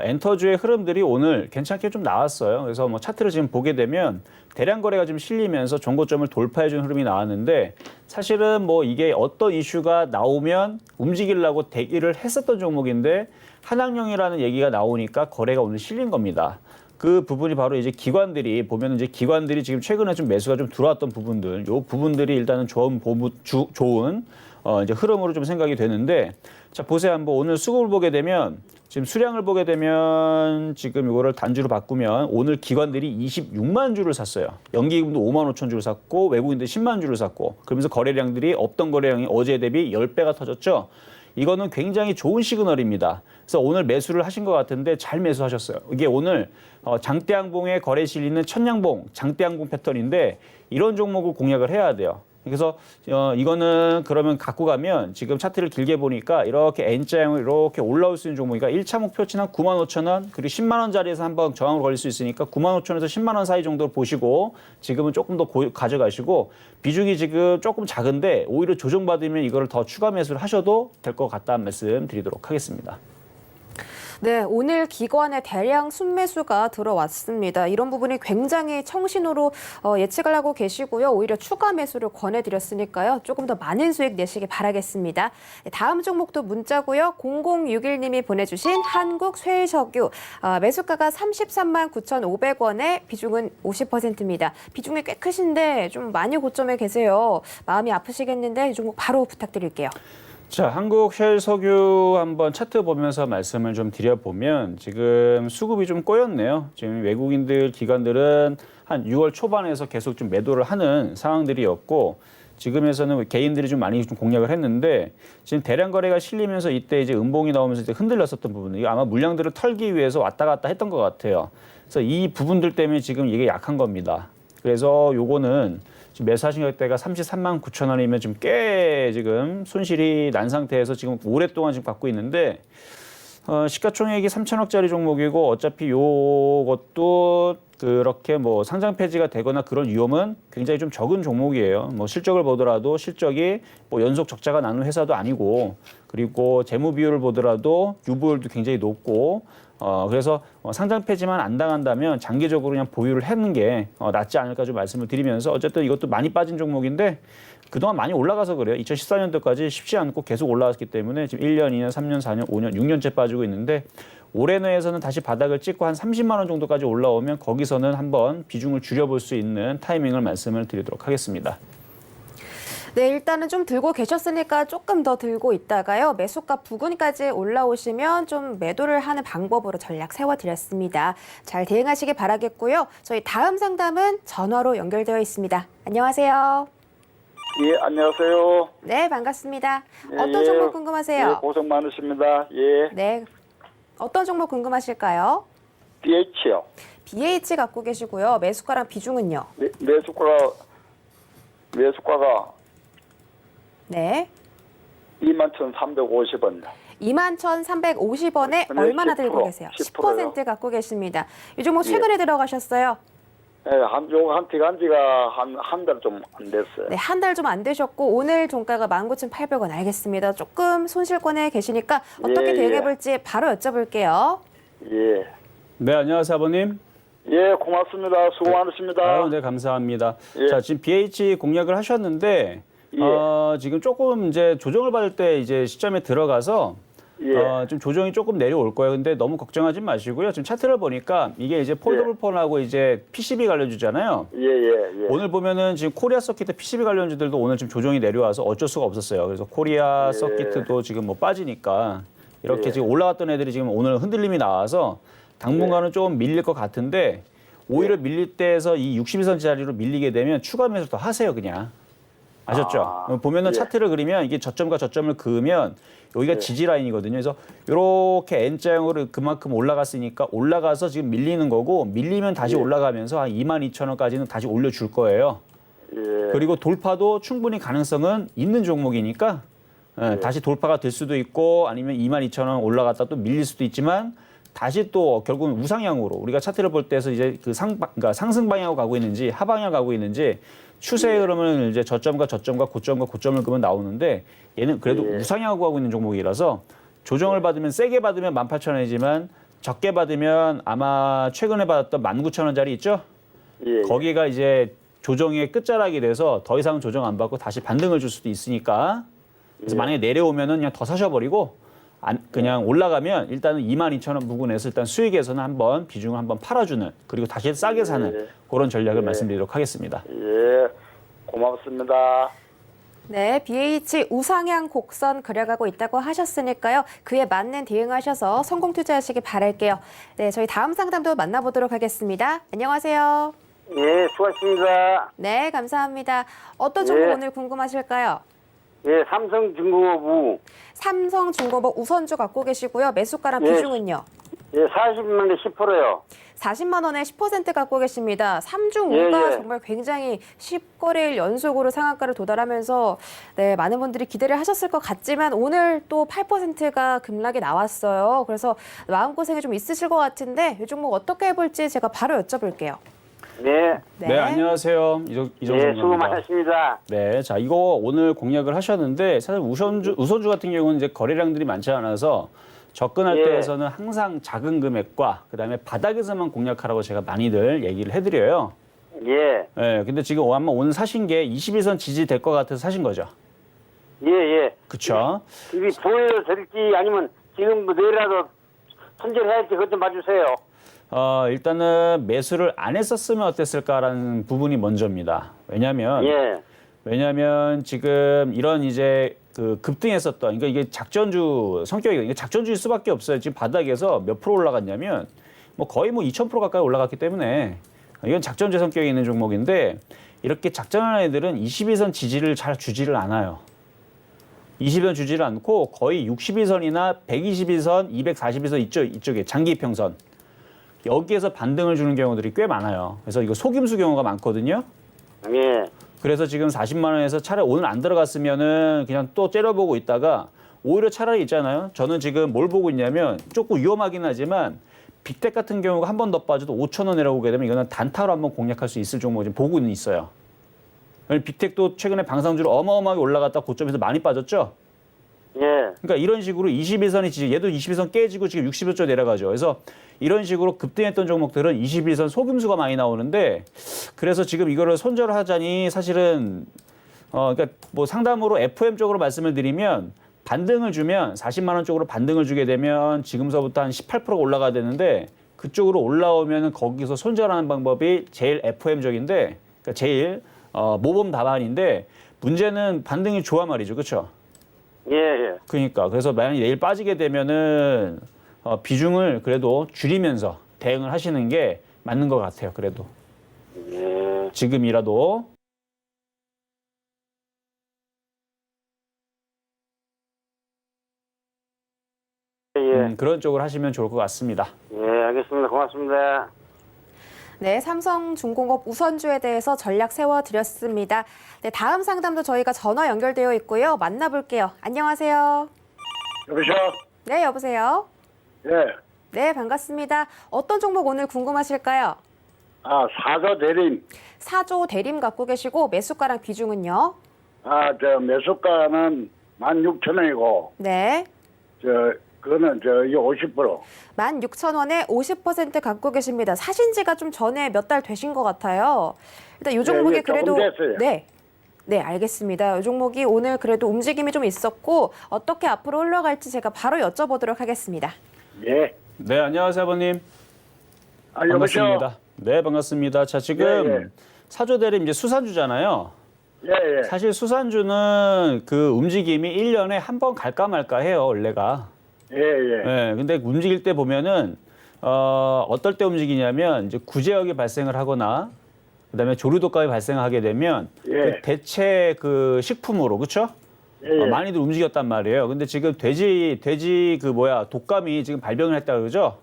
엔터주의 흐름들이 오늘 괜찮게 좀 나왔어요. 그래서 뭐 차트를 지금 보게 되면 대량 거래가 좀 실리면서 종고점을 돌파해 준 흐름이 나왔는데 사실은 뭐 이게 어떤 이슈가 나오면 움직이려고 대기를 했었던 종목인데 한학령이라는 얘기가 나오니까 거래가 오늘 실린 겁니다. 그 부분이 바로 이제 기관들이 보면 이제 기관들이 지금 최근에 좀 매수가 좀 들어왔던 부분들, 요 부분들이 일단은 좋은 이제 흐름으로 좀 생각이 되는데, 자 보세요 한번 오늘 수급을 보게 되면 지금 수량을 보게 되면 지금 이거를 단주로 바꾸면 오늘 기관들이 26만 주를 샀어요. 연기금도 5만 5천 주를 샀고 외국인들 10만 주를 샀고 그러면서 거래량들이 없던 거래량이 어제 대비 10배가 터졌죠. 이거는 굉장히 좋은 시그널입니다. 그래서 오늘 매수를 하신 것 같은데 잘 매수하셨어요. 이게 오늘 장대양봉에 거래 실리는 천양봉, 장대양봉 패턴인데 이런 종목을 공략을 해야 돼요. 그래서 이거는 그러면 갖고 가면 지금 차트를 길게 보니까 이렇게 N자형으로 이렇게 올라올 수 있는 종목이니까 1차 목표치는 95,000원 그리고 10만 원짜리에서 한번 저항으로 걸릴 수 있으니까 95,000원에서 10만 원 사이 정도로 보시고 지금은 조금 더 가져가시고 비중이 지금 조금 작은데 오히려 조정받으면 이거를 더 추가 매수를 하셔도 될 것 같다는 말씀 드리도록 하겠습니다. 네, 오늘 기관에 대량 순매수가 들어왔습니다. 이런 부분이 굉장히 청신호로 예측을 하고 계시고요. 오히려 추가 매수를 권해드렸으니까요. 조금 더 많은 수익 내시기 바라겠습니다. 네, 다음 종목도 문자고요. 0061님이 보내주신 한국쇠석유 매수가가 33만 9,500원에 비중은 50%입니다. 비중이 꽤 크신데 좀 많이 고점에 계세요. 마음이 아프시겠는데 이 종목 바로 부탁드릴게요. 자, 한국쉘석유 한번 차트 보면서 말씀을 좀 드려보면 지금 수급이 좀 꼬였네요. 지금 외국인들, 기관들은 한 6월 초반에서 계속 좀 매도를 하는 상황들이었고 지금에서는 개인들이 좀 많이 좀 공략을 했는데 지금 대량 거래가 실리면서 이때 이제 음봉이 나오면서 이제 흔들렸었던 부분, 이거 아마 물량들을 털기 위해서 왔다 갔다 했던 것 같아요. 그래서 이 부분들 때문에 지금 이게 약한 겁니다. 그래서 요거는 지금 매수하신 때가 33만 9천 원이면 지금 꽤 지금 손실이 난 상태에서 지금 오랫동안 지금 갖고 있는데 시가총액이 3천억짜리 종목이고 어차피 요것도 그렇게 뭐 상장 폐지가 되거나 그런 위험은 굉장히 좀 적은 종목이에요. 뭐 실적을 보더라도 실적이 뭐 연속 적자가 나는 회사도 아니고 그리고 재무 비율을 보더라도 유보율도 굉장히 높고 그래서 상장 폐지만 안 당한다면 장기적으로 그냥 보유를 하는 게 낫지 않을까 좀 말씀을 드리면서 어쨌든 이것도 많이 빠진 종목인데 그동안 많이 올라가서 그래요. 2014년도까지 쉽지 않고 계속 올라갔기 때문에 지금 1년, 2년, 3년, 4년, 5년, 6년째 빠지고 있는데 올해 내에서는 다시 바닥을 찍고 한 30만 원 정도까지 올라오면 거기서는 한번 비중을 줄여볼 수 있는 타이밍을 말씀을 드리도록 하겠습니다. 네, 일단은 좀 들고 계셨으니까 조금 더 들고 있다가요. 매수가 부근까지 올라오시면 좀 매도를 하는 방법으로 전략 세워드렸습니다. 잘 대응하시기 바라겠고요. 저희 다음 상담은 전화로 연결되어 있습니다. 안녕하세요. 예, 안녕하세요. 네, 반갑습니다. 예, 어떤 종목 궁금하세요? 예, 고생 많으십니다. 예, 네, 어떤 종목 궁금하실까요? BH요. BH 갖고 계시고요. 매수가랑 비중은요? 매수가가 네. 21,350원. 21,350원에 네, 얼마나 10%, 들고 계세요? 10% 갖고 계십니다. 이 종목 최근에 들어가셨어요? 예, 한티 간 지가 한 달 좀 안 됐어요. 네, 한 달 좀 안 되셨고 오늘 종가가 19,800원 알겠습니다. 조금 손실권에 계시니까 어떻게 예, 대응해 예. 볼지 바로 여쭤볼게요. 예. 네, 안녕하세요, 아버님. 예, 고맙습니다. 수고 많으십니다. 아유, 네, 감사합니다. 예. 자, 지금 BH 공략을 하셨는데, 예. 지금 조금 이제 조정을 받을 때 이제 시점에 들어가서, 예. 좀 조정이 조금 내려올 거예요. 근데 너무 걱정하지 마시고요. 지금 차트를 보니까 이게 이제 폴더블 폰하고 이제 PCB 관련주잖아요. 예, 예, 예. 오늘 보면은 지금 코리아 서킷 PCB 관련주들도 오늘 지금 조정이 내려와서 어쩔 수가 없었어요. 그래서 코리아 예. 서킷도 지금 뭐 빠지니까 이렇게 예. 지금 올라갔던 애들이 지금 오늘 흔들림이 나와서 당분간은 좀 밀릴 것 같은데 오히려 밀릴 때에서 이 62선 자리로 밀리게 되면 추가 매수 더 하세요, 그냥. 아셨죠? 보면은 예. 차트를 그리면 이게 저점과 저점을 그으면 여기가 지지 라인이거든요. 그래서 이렇게 N자형으로 그만큼 올라갔으니까 올라가서 지금 밀리는 거고 밀리면 다시 올라가면서 한 22,000원까지는 다시 올려줄 거예요. 예. 그리고 돌파도 충분히 가능성은 있는 종목이니까 다시 돌파가 될 수도 있고 아니면 22,000원 올라갔다 또 밀릴 수도 있지만 다시 또 결국은 우상향으로 우리가 차트를 볼 때에서 이제 그러니까 상승 방향으로 가고 있는지 하방향 가고 있는지 추세의 흐름은 이제 저점과 저점과 고점과 고점을 그으면 나오는데 얘는 그래도 우상향하고 가고 있는 종목이라서 조정을 받으면 세게 받으면 18,000원이지만 적게 받으면 아마 최근에 받았던 19,000원짜리 있죠? 예. 거기가 이제 조정의 끝자락이 돼서 더 이상 조정 안 받고 다시 반등을 줄 수도 있으니까 그래서 만약에 내려오면은 그냥 더 사셔버리고 그냥 올라가면 일단은 22,000원 부근에서 일단 수익에서는 한번 비중을 한번 팔아주는 그리고 다시 싸게 사는 그런 전략을 말씀드리도록 하겠습니다. 예. 고맙습니다. 네, BH 우상향 곡선 그려가고 있다고 하셨으니까요. 그에 맞는 대응하셔서 성공 투자하시기 바랄게요. 네, 저희 다음 상담도 만나보도록 하겠습니다. 안녕하세요. 예, 수고하셨습니다. 네, 감사합니다. 어떤 종목 예. 오늘 궁금하실까요? 예, 삼성중공업 삼성중공업 우선주 갖고 계시고요. 매수가랑 예. 비중은요? 예, 40만 대 10%요. 40만 원에 10% 갖고 계십니다. 3중 우가 예, 예. 정말 굉장히 10거래일 연속으로 상한가를 도달하면서 네, 많은 분들이 기대를 하셨을 것 같지만 오늘 또 8%가 급락이 나왔어요. 그래서 마음고생이 좀 있으실 것 같은데 이 종목 어떻게 해볼지 제가 바로 여쭤볼게요. 네. 네, 안녕하세요. 예, 수고 이정입니다. 많으셨습니다. 네, 자 이거 오늘 공략을 하셨는데 사실 우선주 같은 경우는 이제 거래량들이 많지 않아서 접근할 예. 때에서는 항상 작은 금액과 그다음에 바닥에서만 공략하라고 제가 많이들 얘기를 해드려요. 예, 네, 근데 지금 아마 오늘 사신 게 21선 지지 될 것 같아서 사신 거죠. 예, 예. 그렇죠? 이게 보여드릴지 아니면 지금 뭐 내일이라도 손절해야 할지 그것 좀 봐주세요. 일단은 매수를 안 했었으면 어땠을까라는 부분이 먼저입니다. 왜냐하면 지금 이런 이제 그 급등했었던 그러니까 이게 작전주 성격이 이게 작전주일 수밖에 없어요. 지금 바닥에서 몇 프로 올라갔냐면 뭐 거의 뭐 2,000% 가까이 올라갔기 때문에 이건 작전주 성격이 있는 종목인데 이렇게 작전하는 애들은 22선 지지를 잘 주지를 않아요. 20선 주지를 않고 거의 62선이나 122선, 242선 이쪽에 장기 평선 여기에서 반등을 주는 경우들이 꽤 많아요. 그래서 이거 속임수 경우가 많거든요. 예, 그래서 지금 40만 원에서 차라리 오늘 안 들어갔으면은 그냥 또 째려보고 있다가 오히려 차라리 있잖아요. 저는 지금 뭘 보고 있냐면 조금 위험하긴 하지만 빅텍 같은 경우가 한 번 더 빠져도 5,000원 내려오게 되면 이거는 단타로 한번 공략할 수 있을 종목을 지금 보고는 있어요. 빅텍도 최근에 방산주로 어마어마하게 올라갔다 고점에서 많이 빠졌죠. 예, 그러니까 이런 식으로 21선이 지지, 얘도 21선 깨지고 지금 60선 내려가죠. 그래서 이런 식으로 급등했던 종목들은 21선 속임수가 많이 나오는데 그래서 지금 이거를 손절을 하자니 사실은 그러니까 뭐 상담으로 FM 쪽으로 말씀을 드리면 반등을 주면 40만 원 쪽으로 반등을 주게 되면 지금서부터 한 18%가 올라가야 되는데 그쪽으로 올라오면 거기서 손절하는 방법이 제일 FM적인데 그러니까 제일 모범 답안인데 문제는 반등이 좋아 말이죠. 그렇죠? 예, 예. 그러니까 그래서 만약에 내일 빠지게 되면은 비중을 그래도 줄이면서 대응을 하시는 게 맞는 것 같아요. 그래도 예. 지금이라도 예, 그런 쪽으로 하시면 좋을 것 같습니다. 예, 알겠습니다. 고맙습니다. 네, 삼성중공업 우선주에 대해서 전략 세워드렸습니다. 네, 다음 상담도 저희가 전화 연결되어 있고요. 만나볼게요. 안녕하세요. 여보세요? 네, 여보세요. 예. 네, 반갑습니다. 어떤 종목 오늘 궁금하실까요? 사조 대림. 사조 대림 갖고 계시고 매수가랑 비중은요? 매수가는 16,000원이고, 네. 그거는 이 50%. 16,000원에 50% 갖고 계십니다. 사신 지가 좀 전에 몇 달 되신 것 같아요. 일단 이 종목이 예, 조금 그래도 됐어요. 네. 네, 알겠습니다. 이 종목이 오늘 그래도 움직임이 좀 있었고 어떻게 앞으로 흘러갈지 제가 바로 여쭤보도록 하겠습니다. 예. 네, 안녕하세요, 아버님. 여보세요? 반갑습니다. 네, 반갑습니다. 자, 지금 예. 사조대림 이제 수산주잖아요. 예. 사실 수산주는 그 움직임이 1년에 한 번 갈까 말까 해요, 원래가. 예. 네, 근데 움직일 때 보면은 어떨 때 움직이냐면 이제 구제역이 발생을 하거나 그다음에 조류독감이 발생하게 되면 예. 그 대체 그 식품으로 그렇죠? 예. 많이들 움직였단 말이에요. 근데 지금 돼지 독감이 지금 발병을 했다 그러죠?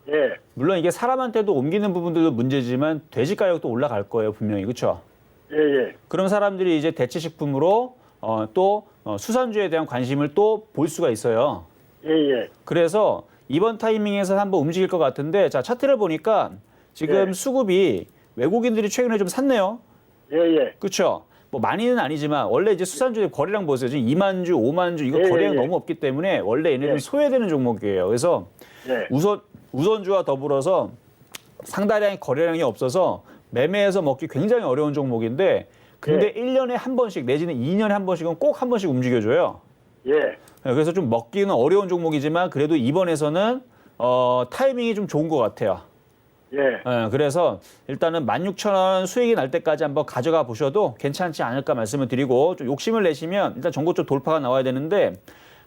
예. 물론 이게 사람한테도 옮기는 부분들도 문제지만 돼지 가격도 올라갈 거예요, 분명히. 그렇죠? 예. 그런 사람들이 이제 대체 식품으로 또 수산주에 대한 관심을 또 볼 수가 있어요. 예. 그래서 이번 타이밍에서 한번 움직일 것 같은데 자, 차트를 보니까 지금 예. 수급이 외국인들이 최근에 좀 샀네요. 예. 그렇죠? 뭐 많이는 아니지만 원래 이제 수산주의 거래량 보세요. 지금 2만 주, 5만 주 이거 예, 거래량 예. 너무 없기 때문에 원래 얘네들은 예. 소외되는 종목이에요. 그래서 예. 우선주와 더불어서 상당량의 거래량이 없어서 매매해서 먹기 굉장히 어려운 종목인데 근데 1년에 한 번씩 내지는 2년에 한 번씩은 꼭 한 번씩 움직여줘요. 예. 그래서 좀 먹기는 어려운 종목이지만 그래도 이번에서는 타이밍이 좀 좋은 것 같아요. 예. 그래서 일단은 16,000원 수익이 날 때까지 한번 가져가 보셔도 괜찮지 않을까 말씀을 드리고 좀 욕심을 내시면 일단 전고점 돌파가 나와야 되는데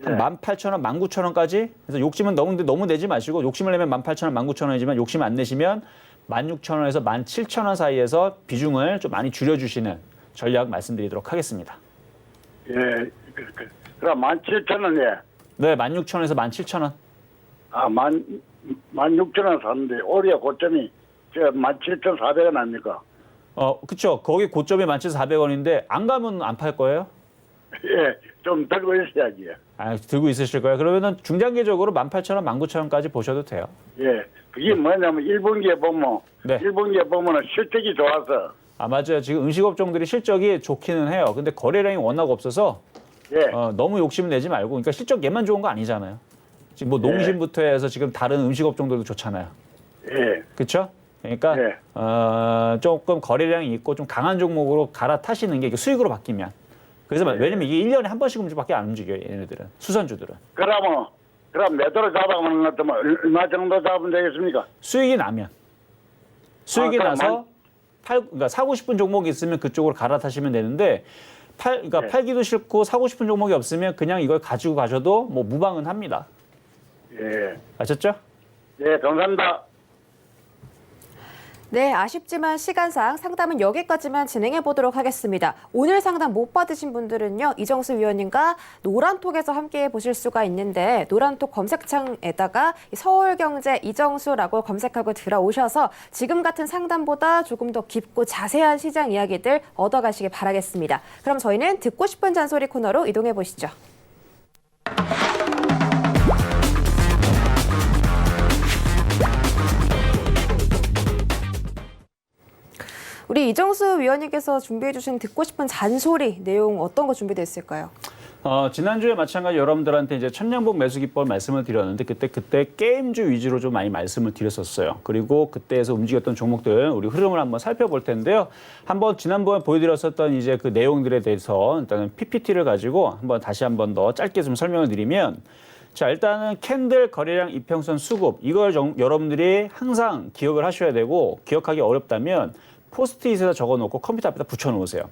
한 18,000원, 19,000원까지 그래서 욕심은 너무 내지 마시고 욕심을 내면 18,000원, 19,000원이지만 욕심 안 내시면 16,000원에서 17,000원 사이에서 비중을 좀 많이 줄여주시는 전략 말씀드리도록 하겠습니다. 예. 그럼 17,000원이에요. 네, 16,000원에서 17,000원. 16,000원 샀는데 올해 고점이 17,400원 아닙니까? 그쵸. 거기 고점이 17,400원인데 안 가면 안 팔 거예요? 예. 좀 들고 있어야지. 들고 있으실 거예요. 그러면은 중장기적으로 18,000원, 19,000원까지 보셔도 돼요. 예. 그게 뭐냐면 1분기에 보면 네. 1분기에 보면은 실적이 좋아서 맞아요. 지금 음식업종들이 실적이 좋기는 해요. 근데 거래량이 워낙 없어서 예. 너무 욕심 내지 말고 그러니까 실적 얘만 좋은 거 아니잖아요. 지금 뭐 농심부터 해서 지금 다른 음식업종들도 좋잖아요. 예. 그렇죠? 그러니까 네. 조금 거래량이 있고 좀 강한 종목으로 갈아타시는 게 이게 수익으로 바뀌면 그래서 왜냐면 이게 1년에 한 번씩 밖에 안 움직여요. 얘네들은. 수산주들은. 그럼 매도를 잡아가는 것 같으면 얼마 정도 잡으면 되겠습니까? 수익이 나면. 수익이 그럼 나서 그러니까 사고 싶은 종목이 있으면 그쪽으로 갈아타시면 되는데 그러니까 네. 팔기도 싫고 사고 싶은 종목이 없으면 그냥 이걸 가지고 가셔도 뭐 무방은 합니다. 예. 아셨죠? 예, 감사합니다. 네, 아쉽지만 시간상 상담은 여기까지만 진행해 보도록 하겠습니다. 오늘 상담 못 받으신 분들은요, 이정수 위원님과 노란톡에서 함께 보실 수가 있는데 노란톡 검색창에다가 서울경제 이정수라고 검색하고 들어오셔서 지금 같은 상담보다 조금 더 깊고 자세한 시장 이야기들 얻어가시길 바라겠습니다. 그럼 저희는 듣고 싶은 잔소리 코너로 이동해 보시죠. 우리 이정수 위원님께서 준비해 주신 듣고 싶은 잔소리 내용 어떤 거 준비되어 있을까요? 지난주에 마찬가지 여러분들한테 이제 천냥복 매수 기법 말씀을 드렸는데 그때 게임주 위주로 좀 많이 말씀을 드렸었어요. 그리고 그때에서 움직였던 종목들 우리 흐름을 한번 살펴볼 텐데요. 한번 지난번에 보여드렸었던 이제 그 내용들에 대해서 일단은 PPT를 가지고 다시 한번 더 짧게 좀 설명을 드리면 자, 일단은 캔들 거래량 이평선 수급 이걸 여러분들이 항상 기억을 하셔야 되고 기억하기 어렵다면 포스트잇에다 적어놓고 컴퓨터 앞에다 붙여놓으세요.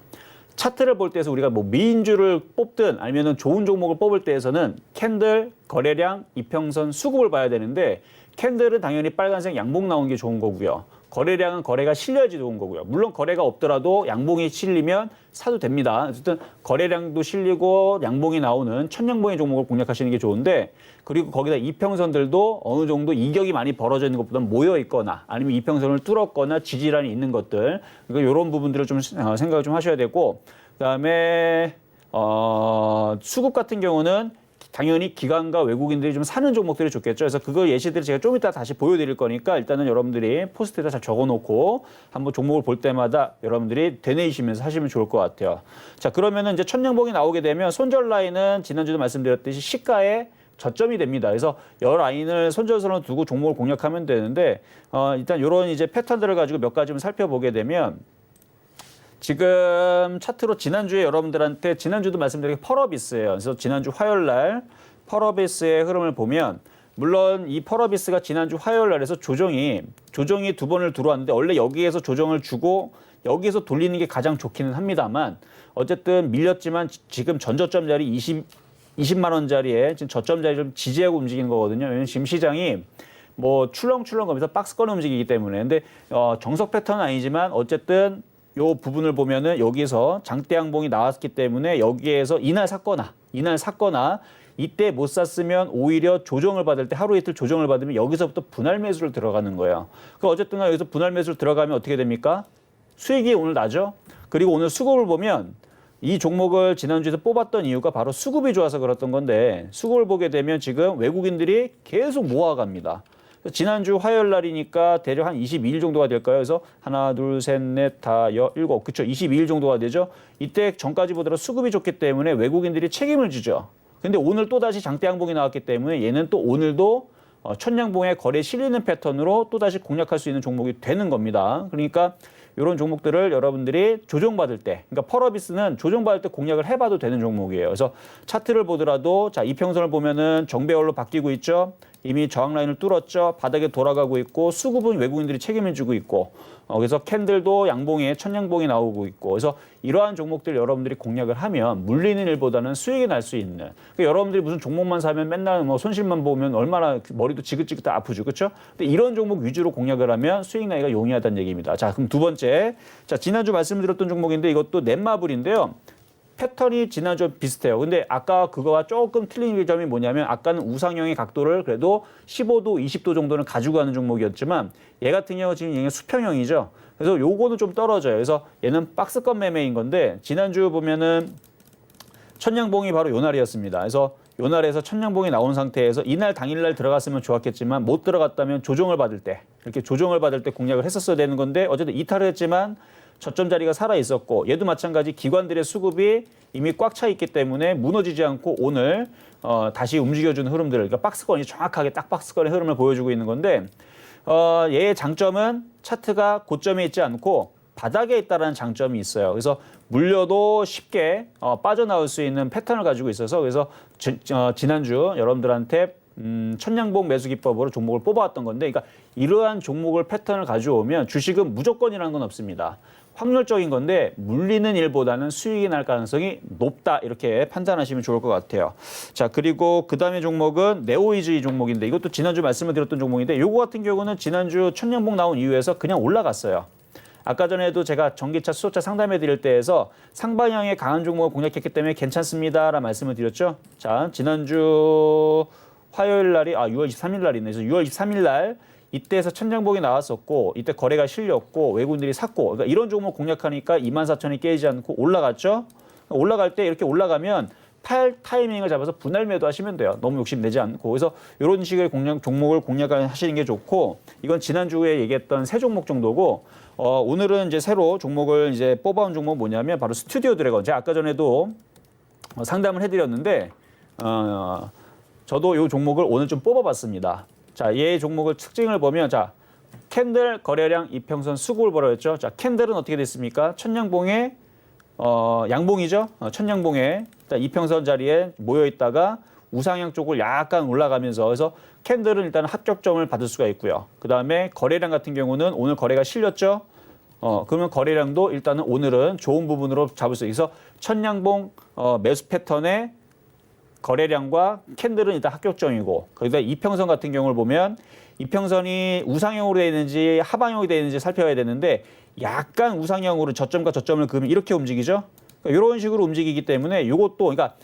차트를 볼 때에서 우리가 뭐 미인주를 뽑든 아니면 좋은 종목을 뽑을 때에서는 캔들, 거래량, 이평선, 수급을 봐야 되는데 캔들은 당연히 빨간색 양봉 나온 게 좋은 거고요. 거래량은 거래가 실려야지 좋은 거고요. 물론 거래가 없더라도 양봉이 실리면 사도 됩니다. 어쨌든 거래량도 실리고 양봉이 나오는 천양봉의 종목을 공략하시는 게 좋은데 그리고 거기다 이평선들도 어느 정도 이격이 많이 벌어져 있는 것보다는 모여 있거나 아니면 이평선을 뚫었거나 지지란이 있는 것들 그러니까 이런 부분들을 좀 생각을 좀 하셔야 되고 그다음에 수급 같은 경우는 당연히 기관과 외국인들이 좀 사는 종목들이 좋겠죠. 그래서 그거 예시들을 제가 좀 이따 다시 보여드릴 거니까 일단은 여러분들이 포스트에다 잘 적어놓고 한번 종목을 볼 때마다 여러분들이 되뇌이시면서 하시면 좋을 것 같아요. 자, 그러면은 이제 천냥봉이 나오게 되면 손절 라인은 지난주도 말씀드렸듯이 시가에 저점이 됩니다. 그래서 여 라인을 손절선으로 두고 종목을 공략하면 되는데 일단 이런 이제 패턴들을 가지고 몇 가지 좀 살펴보게 되면 지금 차트로 지난주에 여러분들한테 지난주도 말씀드린 게 펄어비스예요. 그래서 지난주 화요일 날 펄어비스의 흐름을 보면 물론 이 펄어비스가 지난주 화요일 날에서 조정이 두 번을 들어왔는데 원래 여기에서 조정을 주고 여기에서 돌리는 게 가장 좋기는 합니다만 어쨌든 밀렸지만 지금 전저점 자리 20만 원짜리에 지금 저점 자리 좀 지지하고 움직이는 거거든요. 왜냐면 지금 시장이 뭐 출렁출렁 거면서 박스권을 움직이기 때문에 근데 정석 패턴은 아니지만 어쨌든 요 부분을 보면은 여기서 장대 양봉이 나왔기 때문에 여기에서 이날 샀거나 이때 못 샀으면 오히려 조정을 받을 때 하루 이틀 조정을 받으면 여기서부터 분할 매수를 들어가는 거예요. 그럼 어쨌든 여기서 분할 매수를 들어가면 어떻게 됩니까? 수익이 오늘 나죠. 그리고 오늘 수급을 보면 이 종목을 지난주에서 뽑았던 이유가 바로 수급이 좋아서 그랬던 건데 수급을 보게 되면 지금 외국인들이 계속 모아갑니다. 지난주 화요일 날이니까 대략 한 22일 정도가 될까요? 그래서 하나, 둘, 셋, 넷, 다, 일곱, 그쵸? 22일 정도가 되죠? 이때 전까지 보더라도 수급이 좋기 때문에 외국인들이 책임을 지죠. 근데 오늘 또다시 장대 양봉이 나왔기 때문에 얘는 또 오늘도 천냥봉의 거래에 실리는 패턴으로 또다시 공략할 수 있는 종목이 되는 겁니다. 그러니까 이런 종목들을 여러분들이 조정받을 때, 그러니까 펄어비스는 조정받을 때 공략을 해봐도 되는 종목이에요. 그래서 차트를 보더라도 자, 이평선을 보면은 정배열로 바뀌고 있죠. 이미 저항 라인을 뚫었죠. 바닥에 돌아가고 있고 수급은 외국인들이 책임을 지고 있고 그래서 캔들도 양봉에 천냥봉이 나오고 있고 그래서 이러한 종목들 여러분들이 공략을 하면 물리는 일보다는 수익이 날 수 있는 그러니까 여러분들이 무슨 종목만 사면 맨날 뭐 손실만 보면 얼마나 머리도 지긋지긋 아프죠. 그렇죠? 근데 이런 종목 위주로 공략을 하면 수익 나기가 용이하다는 얘기입니다. 자, 그럼 두 번째. 자, 지난주 말씀드렸던 종목인데 이것도 넷마블인데요. 패턴이 지난주 비슷해요. 근데 아까 그거와 조금 틀린 점이 뭐냐면 아까는 우상형의 각도를 그래도 15도, 20도 정도는 가지고 가는 종목이었지만 얘 같은 경우 지금 얘는 수평형이죠. 그래서 요거는 좀 떨어져요. 그래서 얘는 박스권 매매인 건데 지난주 보면은 천냥봉이 바로 요 날이었습니다. 그래서 요 날에서 천냥봉이 나온 상태에서 이날 당일날 들어갔으면 좋았겠지만 못 들어갔다면 조정을 받을 때 이렇게 조정을 받을 때 공략을 했었어야 되는 건데 어쨌든 이탈을 했지만 저점 자리가 살아 있었고 얘도 마찬가지 기관들의 수급이 이미 꽉 차 있기 때문에 무너지지 않고 오늘 다시 움직여주는 흐름들을 그러니까 박스권이 정확하게 딱 박스권의 흐름을 보여주고 있는 건데 얘의 장점은 차트가 고점에 있지 않고 바닥에 있다는 장점이 있어요. 그래서 물려도 쉽게 빠져나올 수 있는 패턴을 가지고 있어서 그래서 지난주 여러분들한테 천냥봉 매수 기법으로 종목을 뽑아왔던 건데 그러니까 이러한 종목을 패턴을 가져오면 주식은 무조건이라는 건 없습니다. 확률적인 건데 물리는 일보다는 수익이 날 가능성이 높다 이렇게 판단하시면 좋을 것 같아요. 자, 그리고 그 다음에 종목은 네오이즈 종목인데 이것도 지난주 말씀을 드렸던 종목인데 요거 같은 경우는 지난주 천냥봉 나온 이후에서 그냥 올라갔어요. 아까 전에도 제가 전기차, 수소차 상담해 드릴 때에서 상방향의 강한 종목을 공략했기 때문에 괜찮습니다라는 말씀을 드렸죠. 자, 지난주 화요일 날이 6월 23일 날이네. 그래서 6월 23일 날 이때에서 천장봉이 나왔었고 이때 거래가 실렸고 외국인들이 샀고 그러니까 이런 종목 공략하니까 24,000이 깨지지 않고 올라갔죠. 올라갈 때 이렇게 올라가면 팔 타이밍을 잡아서 분할 매도하시면 돼요. 너무 욕심내지 않고. 그래서 이런 식의 종목을 공략하시는 게 좋고 이건 지난주에 얘기했던 세 종목 정도고 오늘은 이제 새로 종목을 이제 뽑아온 종목 뭐냐면 바로 스튜디오 드래곤. 제가 아까 전에도 상담을 해드렸는데 저도 이 종목을 오늘 좀 뽑아봤습니다. 자, 얘 종목을 특징을 보면 자 캔들 거래량 이평선 수급을 벌어졌죠. 자, 캔들은 어떻게 됐습니까? 천냥봉에 양봉이죠. 천냥봉에 이평선 자리에 모여 있다가 우상향 쪽을 약간 올라가면서 그래서 캔들은 일단 합격점을 받을 수가 있고요. 그 다음에 거래량 같은 경우는 오늘 거래가 실렸죠. 그러면 거래량도 일단은 오늘은 좋은 부분으로 잡을 수 있어서 천냥봉 매수 패턴의 거래량과 캔들은 일단 합격점이고 거기다 이평선 같은 경우를 보면 이평선이 우상형으로 되어 있는지 하방형이 되어 있는지 살펴야 되는데 약간 우상형으로 저점과 저점을 그으면 이렇게 움직이죠. 그러니까 이런 식으로 움직이기 때문에 이것도 그러니까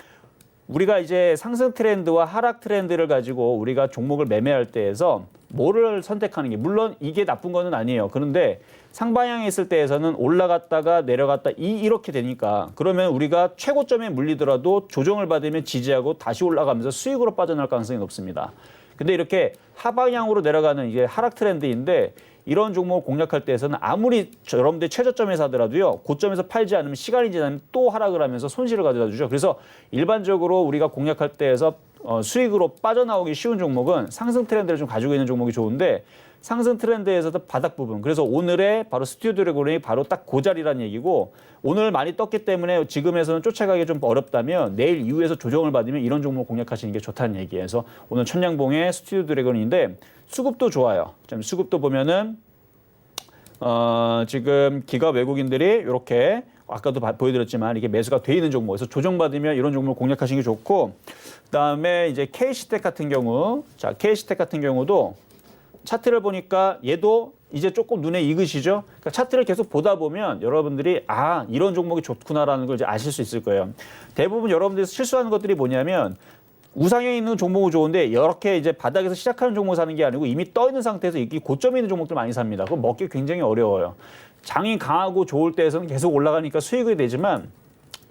우리가 이제 상승 트렌드와 하락 트렌드를 가지고 우리가 종목을 매매할 때에서 뭐를 선택하는 게 물론 이게 나쁜 거는 아니에요. 그런데 상방향에 있을 때에서는 올라갔다가 내려갔다 이렇게 되니까 그러면 우리가 최고점에 물리더라도 조정을 받으면 지지하고 다시 올라가면서 수익으로 빠져나갈 가능성이 높습니다. 근데 이렇게 하방향으로 내려가는 이게 하락 트렌드인데 이런 종목을 공략할 때에서는 아무리 여러분들이 최저점에서 하더라도요. 고점에서 팔지 않으면 시간이 지나면 또 하락을 하면서 손실을 가져다 주죠. 그래서 일반적으로 우리가 공략할 때에서 수익으로 빠져나오기 쉬운 종목은 상승 트렌드를 좀 가지고 있는 종목이 좋은데 상승 트렌드에서도 바닥 부분. 그래서 오늘의 바로 스튜디오 드래곤이 바로 딱 그 자리라는 얘기고 오늘 많이 떴기 때문에 지금에서는 쫓아가기 좀 어렵다면 내일 이후에서 조정을 받으면 이런 종목 공략하시는 게 좋다는 얘기예요. 그래서 오늘 천냥봉의 스튜디오 드래곤인데 수급도 좋아요. 좀 수급도 보면은 지금 기가 외국인들이 이렇게 아까도 보여드렸지만 이게 매수가 돼 있는 종목에서 조정받으면 이런 종목을 공략하시는 게 좋고 그다음에 이제 KC텍 같은 경우 자 KC텍 같은 경우도 차트를 보니까 얘도 이제 조금 눈에 익으시죠? 그러니까 차트를 계속 보다 보면 여러분들이 아 이런 종목이 좋구나라는 걸 이제 아실 수 있을 거예요. 대부분 여러분들이 실수하는 것들이 뭐냐면 우상향에 있는 종목은 좋은데 이렇게 이제 바닥에서 시작하는 종목 사는 게 아니고 이미 떠 있는 상태에서 이 고점에 있는 종목들 많이 삽니다. 그거 먹기 굉장히 어려워요. 장이 강하고 좋을 때에서는 계속 올라가니까 수익이 되지만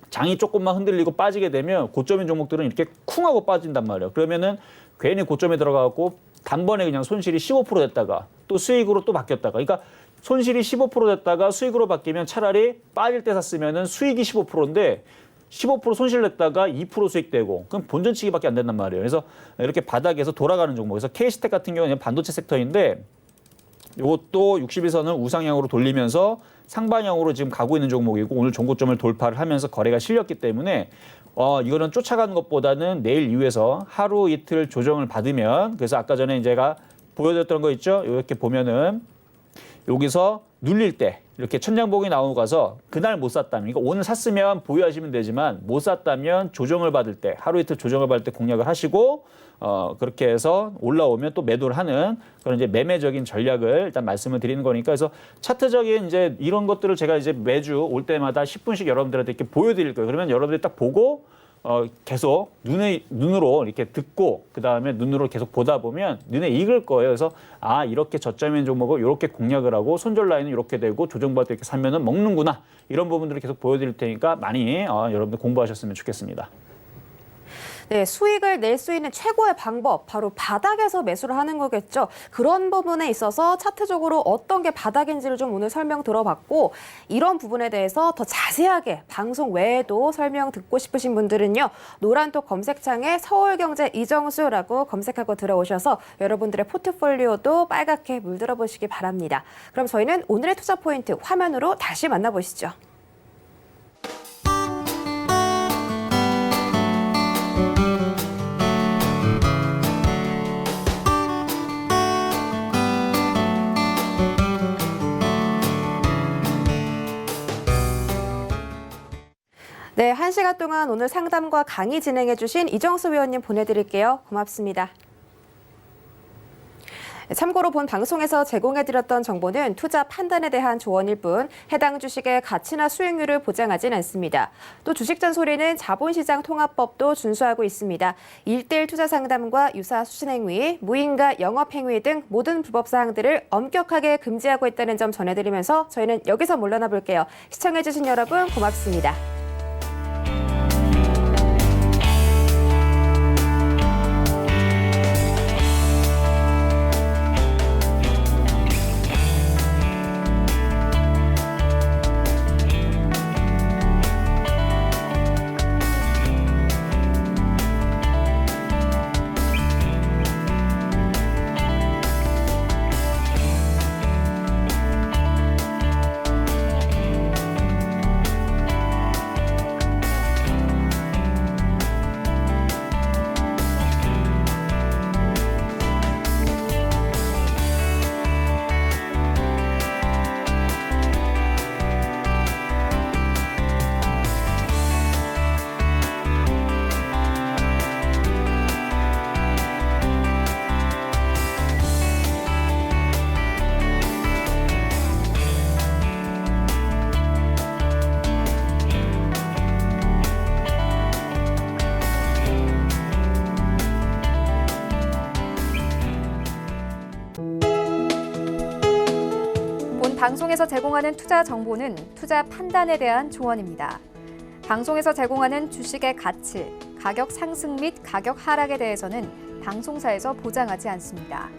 장이 조금만 흔들리고 빠지게 되면 고점인 종목들은 이렇게 쿵 하고 빠진단 말이에요. 그러면은 괜히 고점에 들어가고 단번에 그냥 손실이 15% 됐다가 또 수익으로 또 바뀌었다가 그러니까 손실이 15% 됐다가 수익으로 바뀌면 차라리 빠질 때 샀으면은 수익이 15%인데 15% 손실 냈다가 2% 수익되고 그럼 본전치기밖에 안 된단 말이에요. 그래서 이렇게 바닥에서 돌아가는 종목. 그래서 KC텍 같은 경우는 반도체 섹터인데 이것도 61선을 우상향으로 돌리면서 상방향으로 지금 가고 있는 종목이고 오늘 종고점을 돌파를 하면서 거래가 실렸기 때문에 이거는 쫓아가는 것보다는 내일 이후에서 하루 이틀 조정을 받으면 그래서 아까 전에 제가 보여드렸던 거 있죠? 이렇게 보면은 여기서 눌릴 때 이렇게 천장봉이 나오고 가서 그날 못 샀다면 그러니까 오늘 샀으면 보유하시면 되지만 못 샀다면 조정을 받을 때 하루 이틀 조정을 받을 때 공략을 하시고 그렇게 해서 올라오면 또 매도를 하는 그런 이제 매매적인 전략을 일단 말씀을 드리는 거니까 그래서 차트적인 이제 이런 것들을 제가 이제 매주 올 때마다 10분씩 여러분들한테 이렇게 보여드릴 거예요. 그러면 여러분들이 딱 보고 계속 눈으로 이렇게 듣고 그다음에 눈으로 계속 보다 보면 눈에 익을 거예요. 그래서 아 이렇게 저점인 종목을 이렇게 공략을 하고 손절 라인은 이렇게 되고 조정받을 때 이렇게 사면은 먹는구나 이런 부분들을 계속 보여드릴 테니까 많이 여러분들 공부하셨으면 좋겠습니다. 네, 수익을 낼 수 있는 최고의 방법, 바로 바닥에서 매수를 하는 거겠죠. 그런 부분에 있어서 차트적으로 어떤 게 바닥인지를 좀 오늘 설명 들어봤고 이런 부분에 대해서 더 자세하게 방송 외에도 설명 듣고 싶으신 분들은요. 노란톡 검색창에 서울경제 이정수라고 검색하고 들어오셔서 여러분들의 포트폴리오도 빨갛게 물들어 보시기 바랍니다. 그럼 저희는 오늘의 투자 포인트 화면으로 다시 만나보시죠. 네, 1시간 동안 오늘 상담과 강의 진행해 주신 이정수 위원님 보내드릴게요. 고맙습니다. 참고로 본 방송에서 제공해드렸던 정보는 투자 판단에 대한 조언일 뿐 해당 주식의 가치나 수익률을 보장하진 않습니다. 또 주식 잔소리는 자본시장 통합법도 준수하고 있습니다. 1:1 투자 상담과 유사 수신행위, 무인가 영업행위 등 모든 불법 사항들을 엄격하게 금지하고 있다는 점 전해드리면서 저희는 여기서 물러나 볼게요. 시청해주신 여러분 고맙습니다. 방송에서 제공하는 투자 정보는 투자 판단에 대한 조언입니다. 방송에서 제공하는 주식의 가치, 가격 상승 및 가격 하락에 대해서는 방송사에서 보장하지 않습니다.